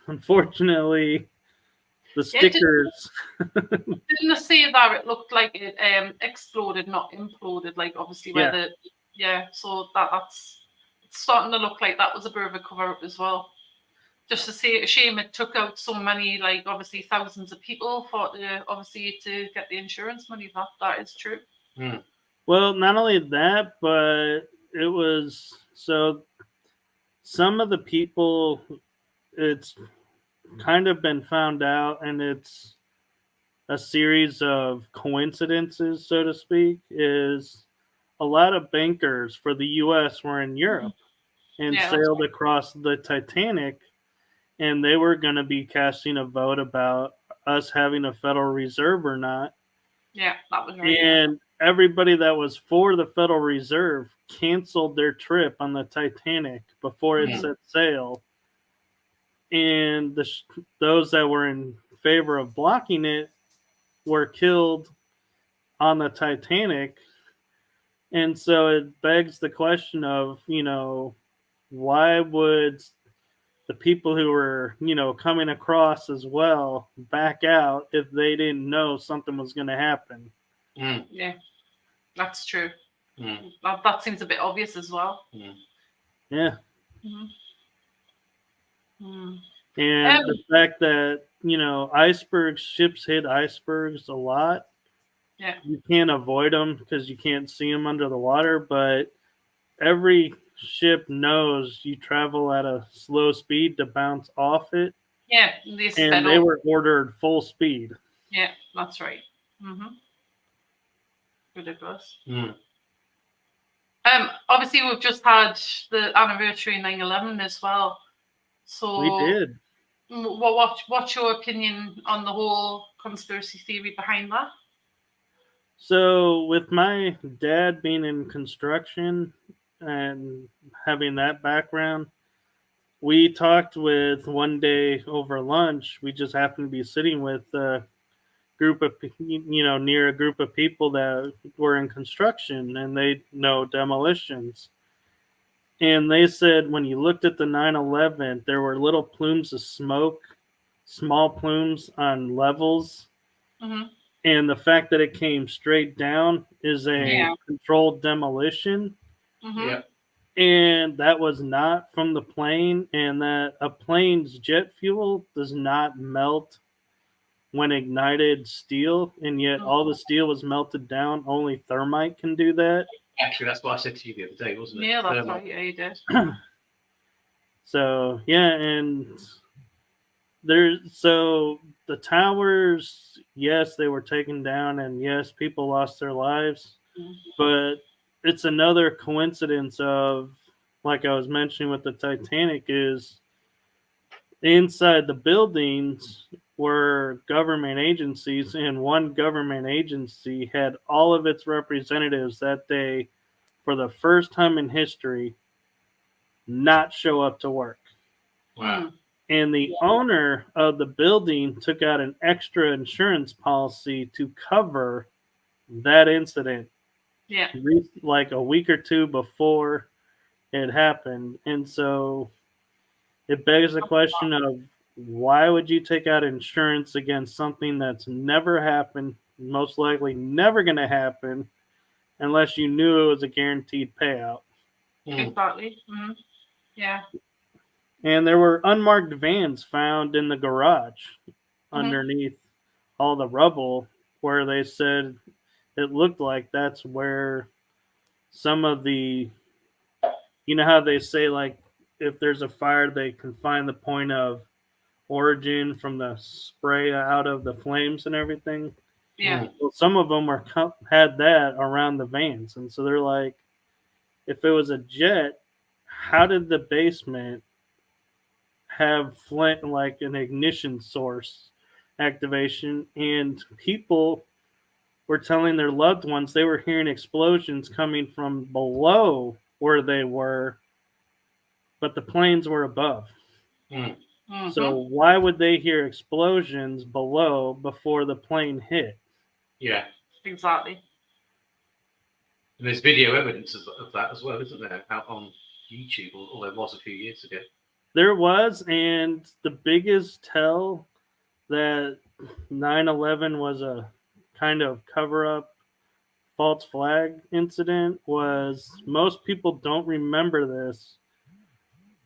unfortunately, the stickers. Didn't they say that it looked like it exploded, not imploded? Like, obviously, where so that's it's starting to look like that was a bit of a cover up as well. Just to say, a shame it took out so many, like, obviously thousands of people for obviously to get the insurance money. That is true. Well, not only that, but it was so some of the people, it's kind of been found out, and it's a series of coincidences, so to speak, is a lot of bankers for the U.S. were in Europe and sailed across the Titanic, and they were going to be casting a vote about us having a Federal Reserve or not. Yeah, that was right. And everybody that was for the Federal Reserve canceled their trip on the Titanic before it set sail. And those that were in favor of blocking it were killed on the Titanic. And so it begs the question of, why would the people who were, coming across as well back out if they didn't know something was going to happen? Yeah, that's true. That seems a bit obvious as well. Yeah. And the fact that icebergs, ships hit icebergs a lot. Yeah. You can't avoid them because you can't see them under the water, but every ship knows you travel at a slow speed to bounce off it, Yeah. They and sped they up. were ordered full speed. Yeah, that's right. Ridiculous. Obviously, we've just had the anniversary of 9/11 as well. So We did. What's your opinion on the whole conspiracy theory behind that? So, with my dad being in construction and having that background, we talked with one day over lunch. We just happened to be sitting with a group of, near a group of people that were in construction and they know demolitions. And they said when you looked at the 9/11, there were little plumes of smoke, small plumes on levels. And the fact that it came straight down is a controlled demolition. Yeah. And that was not from the plane, and that a plane's jet fuel does not melt when ignited steel, and yet all the steel was melted down. Only thermite can do that. Actually, that's what I said to you the other day, wasn't it? Yeah, that's right. Yeah, you did. So yeah, and so the towers, yes, they were taken down, and yes, people lost their lives, but it's another coincidence of, like I was mentioning with the Titanic, is inside the buildings were government agencies, and one government agency had all of its representatives that day, for the first time in history, not show up to work. Wow. And the owner of the building took out an extra insurance policy to cover that incident. Yeah. Like a week or two before it happened. And so it begs the question of, why would you take out insurance against something that's never happened, most likely never going to happen, unless you knew it was a guaranteed payout? Exactly. Yeah. And there were unmarked vans found in the garage underneath all the rubble, where they said it looked like that's where some of the, how they say, like, if there's a fire, they can find the point of origin from the spray out of the flames and everything. Yeah. Well, some of them had that around the vans, and so they're like, if it was a jet, how did the basement have flint, like an ignition source activation? And people were telling their loved ones they were hearing explosions coming from below where they were, but the planes were above. So why would they hear explosions below before the plane hit? Yeah. Exactly. And there's video evidence of that as well, isn't there? Out on YouTube, or there was a few years ago. There was, and the biggest tell that 9/11 was a kind of cover-up false flag incident was, most people don't remember this,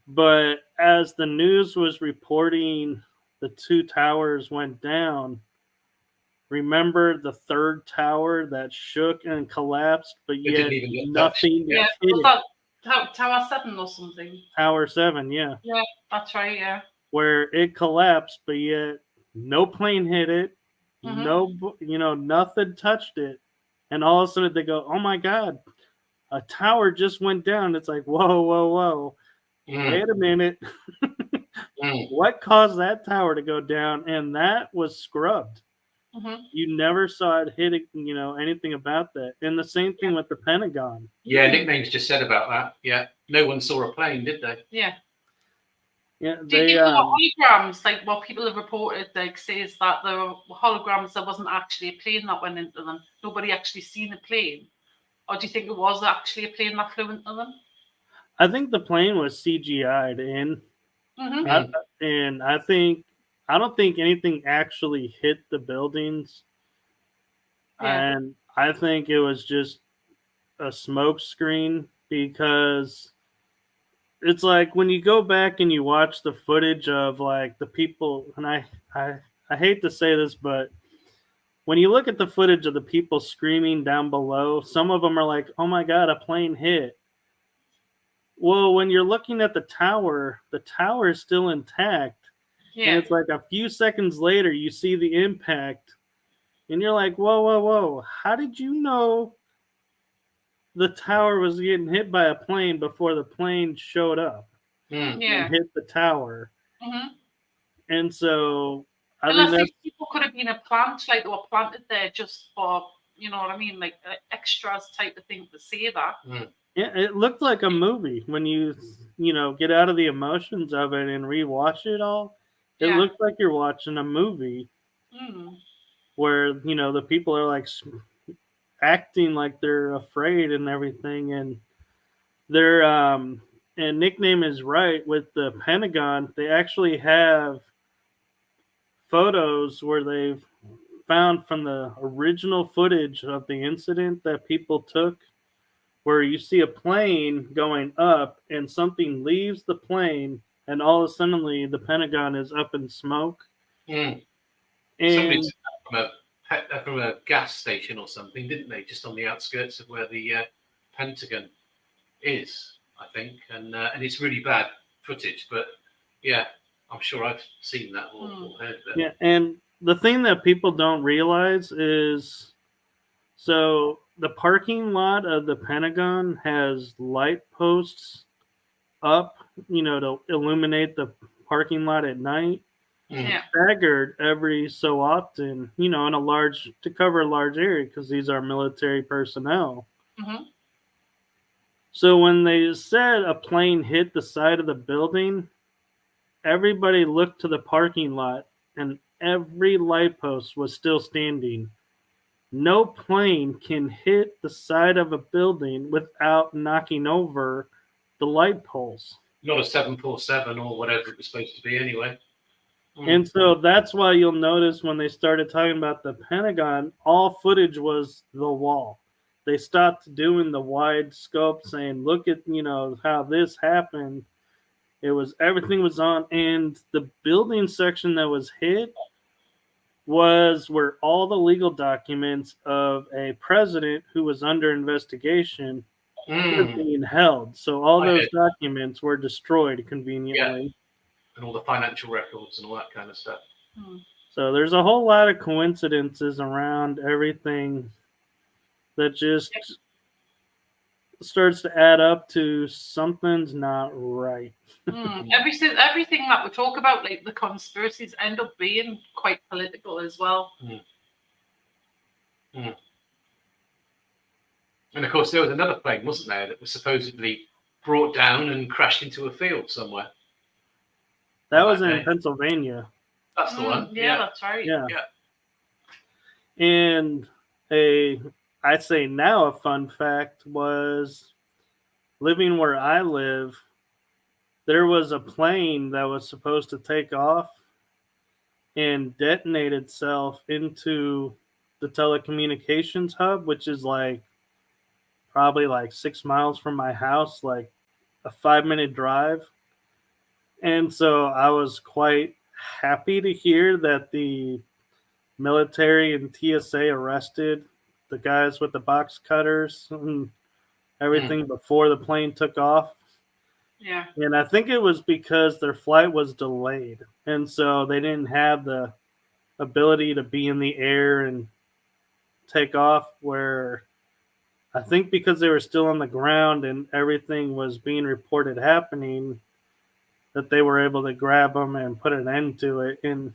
but as the news was reporting the two towers went down, remember the third tower that shook and collapsed, but yet nothing hit was it? That Tower 7 or something? Tower 7, yeah. Yeah, that's right, yeah. Where it collapsed, but yet no plane hit it, no, nothing touched it. And all of a sudden they go, oh my God, a tower just went down. It's like, whoa, whoa, whoa. Wait a minute. What caused that tower to go down? And that was scrubbed. You never saw it hitting, anything about that. And the same thing with the Pentagon. Yeah, nicknames just said about that. Yeah, no one saw a plane, did they? Yeah. Yeah, Do you think there were holograms, like what people have reported, like says that there were holograms, there wasn't actually a plane that went into them? Nobody actually seen a plane? Or do you think it was actually a plane that flew into them? I think the plane was CGI'd in. And I don't think anything actually hit the buildings. And I think it was just a smoke screen, because it's like when you go back and you watch the footage of like the people, and I hate to say this, but when you look at the footage of the people screaming down below, some of them are like, "Oh my god, a plane hit." Well, when you're looking at the tower is still intact, and Yeah. it's like a few seconds later you see the impact, and you're like, "Whoa, whoa, whoa! How did you know the tower was getting hit by a plane before the plane showed up Mm. Yeah. and hit the tower?" hmm And so, I mean, Unless that's these people could have been a plant, like they were planted there just for, you know what I mean, like extras type of thing to say that. Mm. it looked like a movie when you get out of the emotions of it and rewatch it all. It Yeah. looked like you're watching a movie Mm. where the people are like acting like they're afraid and everything, and they're and nickname is right with the Pentagon. They actually have photos where they've found from the original footage of the incident that people took, where you see a plane going up and something leaves the plane, and all of a sudden the Pentagon is up in smoke. Mm. Somebody And took that from a gas station or something, didn't they? Just on the outskirts of where the Pentagon is, I think, and it's really bad footage. But yeah, I'm sure I've seen that or heard of it. yeah, and the thing that people don't realize is, so the parking lot of the Pentagon has light posts up, to illuminate the parking lot at night, Mm. Yeah. staggered every so often, to cover a large area because these are military personnel. hmm So when they said a plane hit the side of the building, everybody looked to the parking lot and every light post was still standing. No plane can hit the side of a building without knocking over the light poles. Not a 747 or whatever it was supposed to be, anyway. Mm. And so that's why you'll notice when they started talking about the Pentagon, all footage was the wall. They stopped doing the wide scope saying, look at, how this happened. It was everything was on, and the building section that was hit was where all the legal documents of a president who was under investigation were being held. So all those documents were destroyed conveniently. And all the financial records and all that kind of stuff. So there's a whole lot of coincidences around everything that just starts to add up to something's not right. Everything that we talk about, like the conspiracies, end up being quite political as well. And of course, there was another plane, wasn't there, that was supposedly brought down and crashed into a field somewhere. That was in Pennsylvania. That's the one. Yeah, that's right. Yeah. And I'd say now a fun fact was, living where I live, there was a plane that was supposed to take off and detonate itself into the telecommunications hub, which is probably 6 miles from my house, like a 5-minute drive. And so I was quite happy to hear that the military and TSA arrested the guys with the box cutters and everything before the plane took off. Yeah. And I think it was because their flight was delayed. And so they didn't have the ability to be in the air and take off, where I think because they were still on the ground and everything was being reported happening, that they were able to grab them and put an end to it. And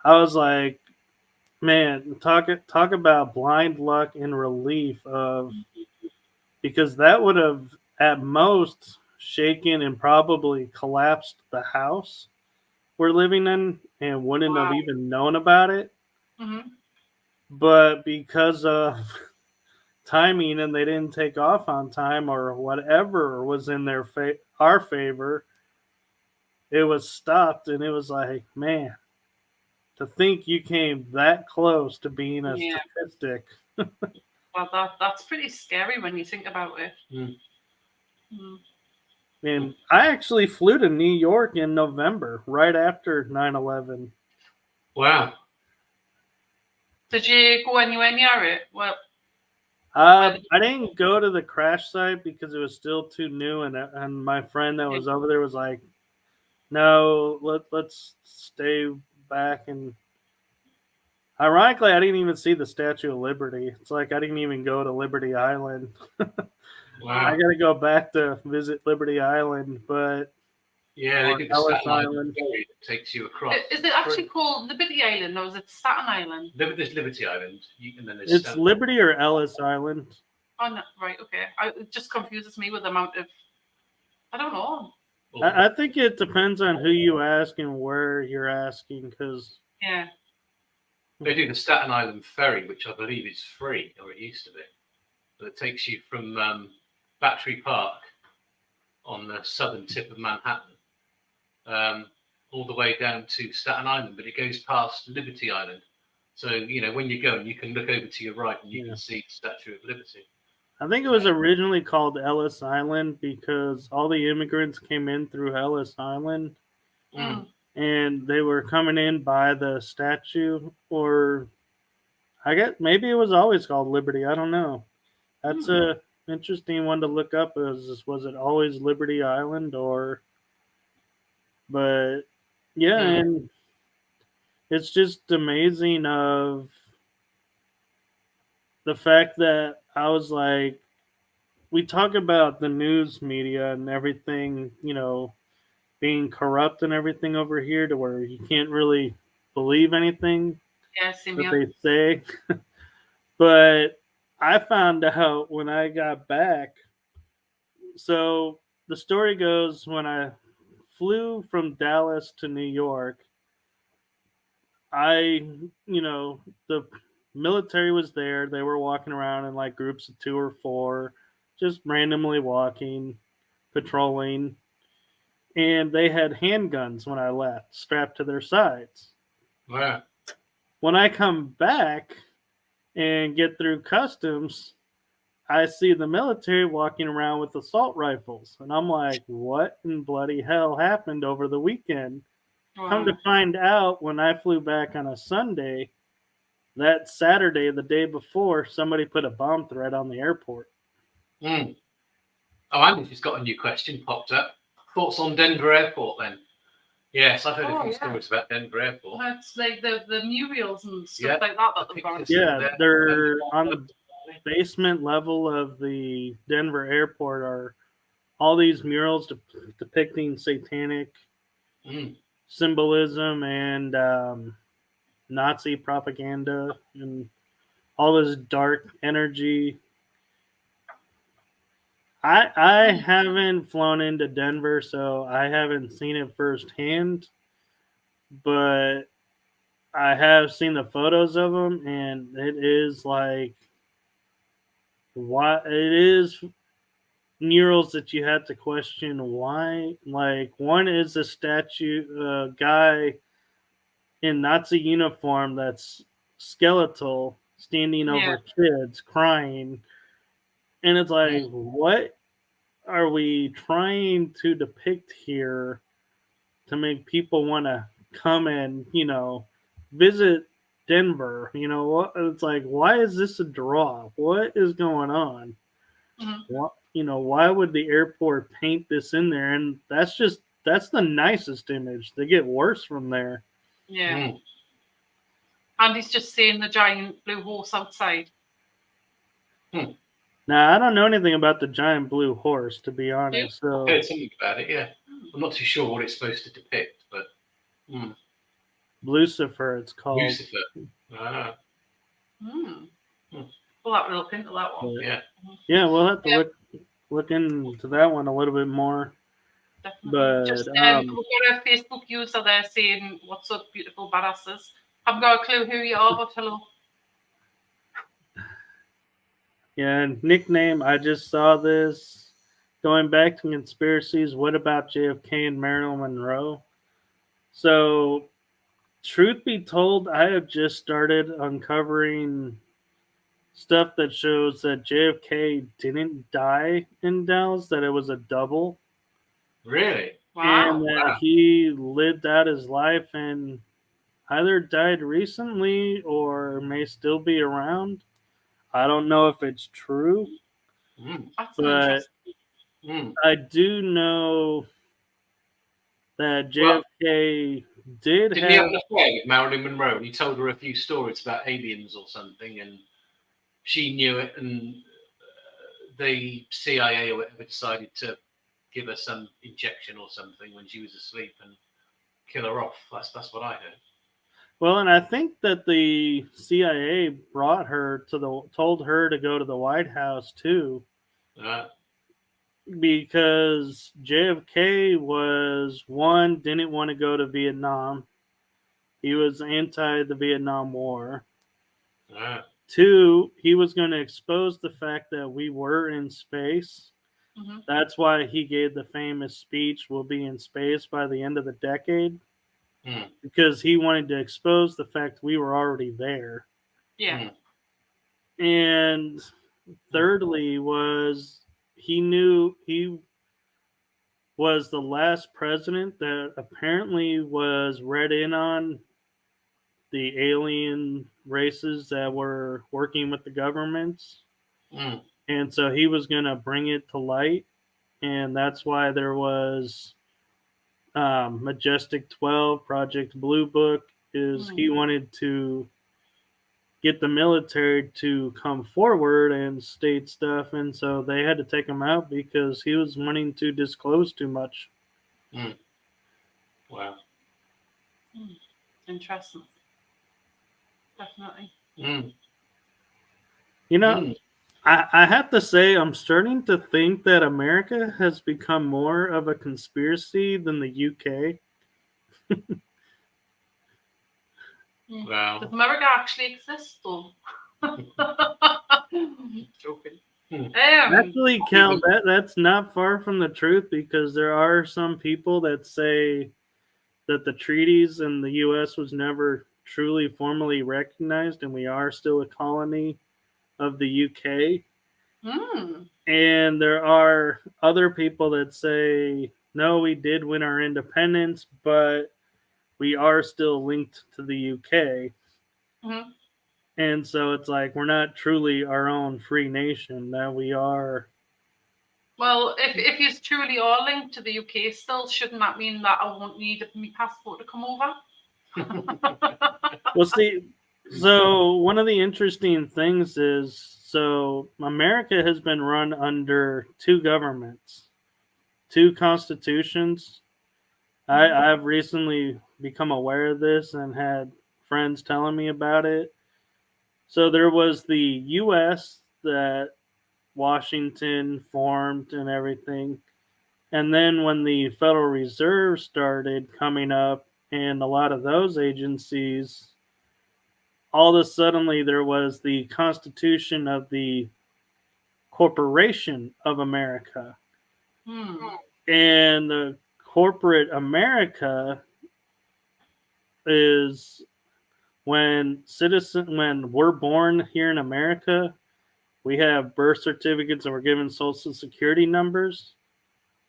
I was like, man, talk about blind luck and relief because that would have at most shaken and probably collapsed the house we're living in and wouldn't have even known about it. But because of timing and they didn't take off on time or whatever was in our favor, it was stopped. And it was like, man, to think you came that close to being a statistic. Well, that's pretty scary when you think about it. And I actually flew to New York in November, right after 9/11. Wow. Did you go anywhere near it? Well, I didn't go to the crash site because it was still too new, and my friend that was over there was like, "No, let's stay back." And ironically, I didn't even see the Statue of Liberty. It's like I didn't even go to Liberty Island. Wow. I got to go back to visit Liberty Island, but Yeah, they did the Ellis Staten Island Island. ferry that takes you across. is it actually called Liberty Island or is it Staten Island? There's Liberty Island, and then there's It's Staten Liberty or Ellis Island. Oh, no, right, okay. It just confuses me with the amount of. I don't know. Island. I think it depends on who you ask and where you're asking, because Yeah. They do the Staten Island ferry, which I believe is free, or it used to be. But it takes you from Battery Park on the southern tip of Manhattan all the way down to Staten Island, but it goes past Liberty Island. So, when you're going, you can look over to your right and you can see the Statue of Liberty. I think it was originally called Ellis Island because all the immigrants came in through Ellis Island. And they were coming in by the statue, or I guess maybe it was always called Liberty. I don't know. That's a interesting one to look up. Was it always Liberty Island, or? But yeah, and it's just amazing of the fact that I was like, we talk about the news media and everything, being corrupt and everything over here to where you can't really believe anything that they say. But I found out when I got back. So the story goes, when I flew from Dallas to New York, the military was there. They were walking around in like groups of 2 or 4, just randomly walking, patrolling. And they had handguns when I left, strapped to their sides. Wow. When I come back and get through customs, I see the military walking around with assault rifles. And I'm like, what in bloody hell happened over the weekend? Wow. Come to find out, when I flew back on a Sunday, that Saturday, the day before, somebody put a bomb threat on the airport. Oh, Andy's just got a new question popped up. Thoughts on Denver Airport then? Yes, I've heard a few stories about Denver Airport. That's like the murals and stuff like that they've got. Yeah, they're on the basement level of the Denver Airport are all these murals depicting satanic symbolism and Nazi propaganda and all this dark energy. I haven't flown into Denver, so I haven't seen it firsthand, but I have seen the photos of them, and it is like, why it is murals that you have to question why. Like, one is a statue, guy in Nazi uniform that's skeletal, standing over kids, crying. And it's like, what are we trying to depict here to make people want to come and, visit Denver? It's like, why is this a draw? What is going on? Why would the airport paint this in there? And that's the nicest image. They get worse from there. Yeah. And he's just seeing the giant blue horse outside. Now, I don't know anything about the giant blue horse, to be honest. So I've heard something about it, yeah. I'm not too sure what it's supposed to depict, but... Lucifer, it's called. Lucifer. Ah. We'll have to look into that one. Yeah, we'll have to look into that one a little bit more. Definitely. But we've got a Facebook user there saying, "What's up, beautiful badasses? Haven't got a clue who you are, but hello." Yeah, nickname. I just saw this. Going back to conspiracies, what about JFK and Marilyn Monroe? So, truth be told, I have just started uncovering stuff that shows that JFK didn't die in Dallas, that it was a double. Really? Wow. and that Wow. he lived out his life and either died recently or may still be around. I don't know if it's true, Mm. That's an but interesting. Mm. I do know that Well, JFK did didn't he have have. an affair with Marilyn Monroe? And he told her a few stories about aliens or something, and she knew it, and the CIA or whatever decided to give her some injection or something when she was asleep and kill her off. That's what I heard. Well, and I think that the CIA told her to go to the White House too, Uh, because JFK didn't want to go to Vietnam. He was anti the Vietnam War. uh, 2, he was going to expose the fact that we were in space. Mm-hmm. That's why he gave the famous speech, "We'll be in space by the end of the decade," mm, because he wanted to expose the fact we were already there. Yeah. mm, And thirdly was he knew he was the last president that apparently was read in on the alien races that were working with the governments. mm. And so he was going to bring it to light. And that's why there was Majestic 12, Project Blue Book, is he wanted to get the military to come forward and state stuff. And so they had to take him out because he was wanting to disclose too much. Mm. Wow. Interesting. Definitely. Mm. You know, Mm. I have to say, I'm starting to think that America has become more of a conspiracy than the UK. Wow. Does America actually exist, though? Joking. Actually, Kel, that's not far from the truth, because there are some people that say that the treaties in the U.S. was never truly formally recognized, and we are still a colony of the UK. And there are other people that say, no, we did win our independence, but we are still linked to the UK. Mm-hmm. And so it's like we're not truly our own free nation, that we are. Well, if you truly are linked to the UK still, shouldn't that mean that I won't need my passport to come over? Well, see, so one of the interesting things is, so America has been run under 2 governments, 2 constitutions. I've recently become aware of this and had friends telling me about it. So there was the U.S. that Washington formed and everything. And then when the Federal Reserve started coming up and a lot of those agencies, all of a suddenly there was the Constitution of the Corporation of America. And the corporate America is when we're born here in America, we have birth certificates and we're given social security numbers.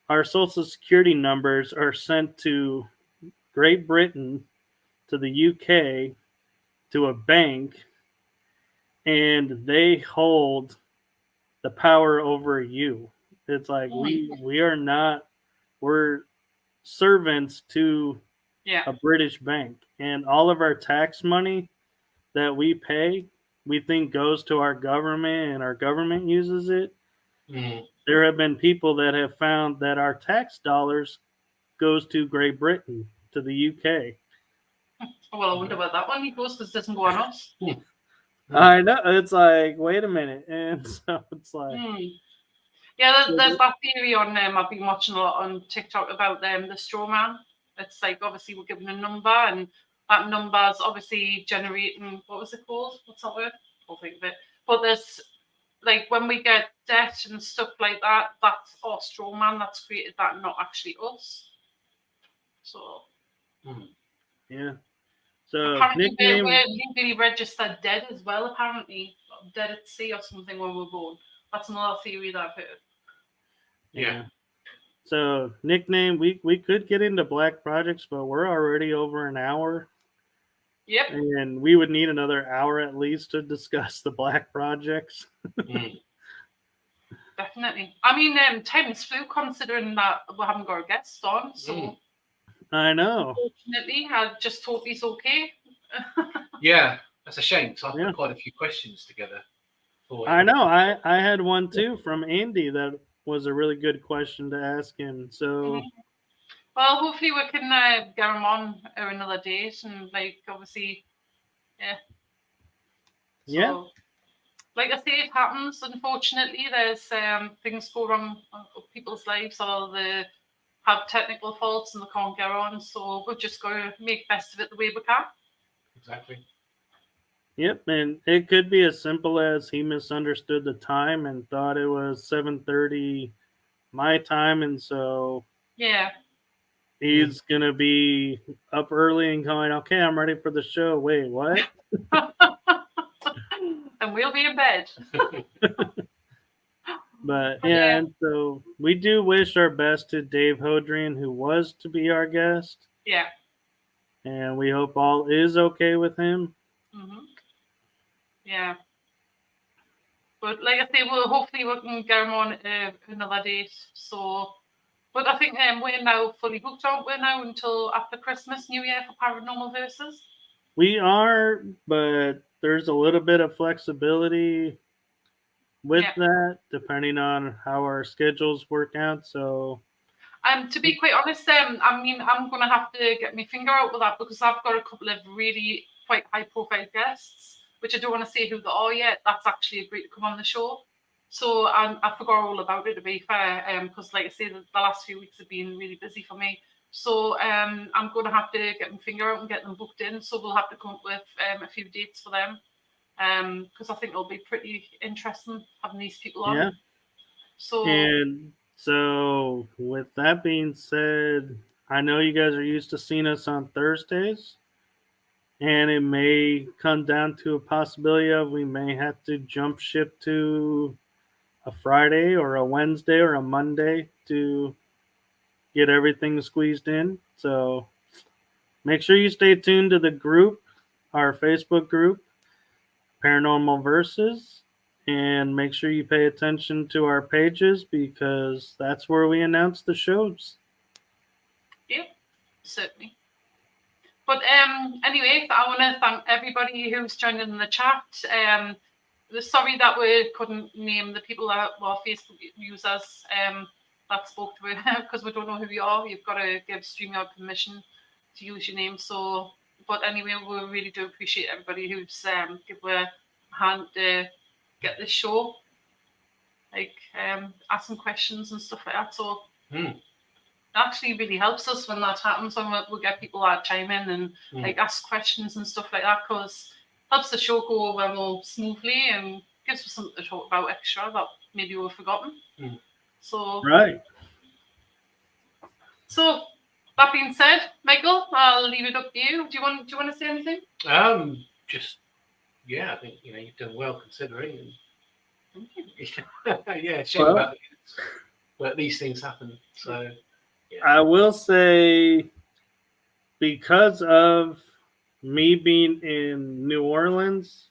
Our social security numbers are sent to Great Britain, to the UK, to a bank, and they hold the power over you. It's like we are not, we're servants to a British bank, and all of our tax money that we pay, we think goes to our government, and our government uses it. There have been people that have found that our tax dollars goes to Great Britain, to the UK. Well, I wonder where that one goes, because it doesn't go on us. I know, it's like, wait a minute, and so it's like, yeah, there's that theory on I've been watching a lot on TikTok about the straw man. It's like, obviously we're given a number, and that number's obviously generating, what was it called? What's that word? I'll think of it. But there's, like, when we get debt and stuff like that, that's our straw man that's created that, not actually us. So yeah. So apparently nickname. we're legally registered dead as well. Apparently, dead at sea or something when we're born. That's another theory that I've heard. Yeah. So nickname, we could get into black projects, but we're already over an hour, Yep. and we would need another hour at least to discuss the black projects. Mm. Definitely. I mean, times flew considering that we haven't got a guest on. So I know. unfortunately, I just hope he's okay. Yeah, that's a shame. So I Yeah. put quite a few questions together. For I him. know. I had one too from Andy that was a really good question to ask him. So Well, hopefully we can get him on another date, and like obviously, yeah. So, yeah, like I say, it happens. Unfortunately, there's things go wrong with people's lives, or they have technical faults and they can't get on. So we've just got to make best of it the way we can. Exactly. yep. And it could be as simple as he misunderstood the time and thought it was 7:30 my time, and so Yeah. he's gonna be up early and going, okay, I'm ready for the show. Wait, what? And we'll be in bed. But But, yeah, and so we do wish our best to Dave Hodrian, who was to be our guest, Yeah. and we hope all is okay with him. Yeah. But like I say, well, hopefully we can get him on another date. So, but I think we're now fully booked, aren't we now until after Christmas, New Year for Paranormal Versus? We are, but there's a little bit of flexibility with that, depending on how our schedules work out. So, To be quite honest, I mean, I'm going to have to get my finger out with that because I've got a couple of really quite high-profile guests, which I don't want to say who they are yet. That's actually agreed to come on the show. So I forgot all about it, to be fair, because like I say, the last few weeks have been really busy for me. So I'm going to have to get my finger out and get them booked in. So we'll have to come up with a few dates for them because I think it'll be pretty interesting having these people on. yeah. So And so, with that being said, I know you guys are used to seeing us on Thursdays, and it may come down to a possibility of we may have to jump ship to a Friday or a Wednesday or a Monday to get everything squeezed in. So make sure you stay tuned to the group, our Facebook group, Paranormal Versus, and make sure you pay attention to our pages because that's where we announce the shows. Yep, certainly. But anyway, I want to thank everybody who's joined in the chat. Sorry that we couldn't name the people that were Facebook users that spoke to it because we don't know who you are. You've got to give StreamYard permission to use your name. So, but anyway, we really do appreciate everybody who's given a hand to get this show, like asking questions and stuff like that. So. Actually really helps us when that happens when we get people that chime in and like ask questions and stuff like that because helps the show go over more smoothly and gives us something to talk about extra that maybe we've forgotten. So Right. So that being said, Michael, I'll leave it up to you. Do you want to say anything? Just I think you've done well considering. Yeah, shame about it, but these things happen. So. I will say, because of me being in New Orleans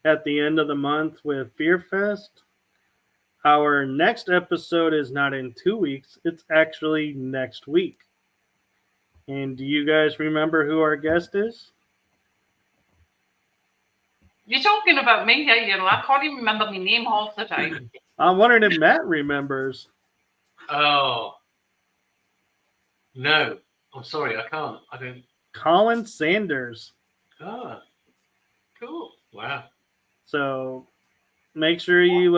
at the end of the month with Fear Fest, our next episode is not in 2 weeks. It's actually next week. And do you guys remember who our guest is? You're talking about me here, I can't even remember my name half the time. I'm wondering if Matt remembers. Oh. No, I'm sorry, I can't. I don't. Colin Sanders. Ah, cool. Wow. So make sure you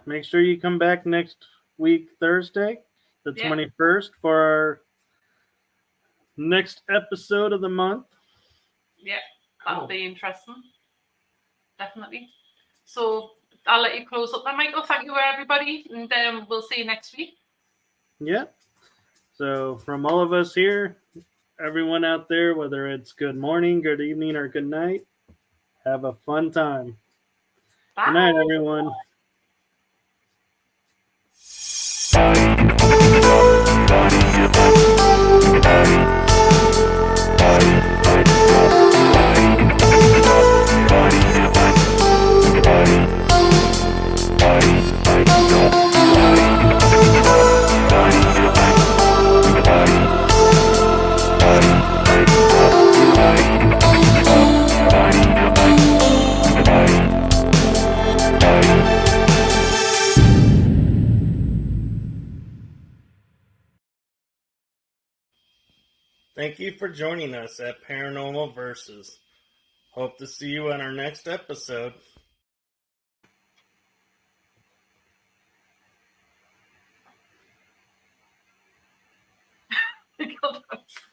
make sure you come back next week, Thursday, the 21st, for our next episode of the month. Yeah, that'll be interesting. Definitely. So I'll let you close up then, Michael. Thank you, everybody, and we'll see you next week. Yeah. So from all of us here, everyone out there, whether it's good morning, good evening, or good night, have a fun time. Bye. Good night, everyone. Thank you for joining us at Paranormal Versus. Hope to see you on our next episode.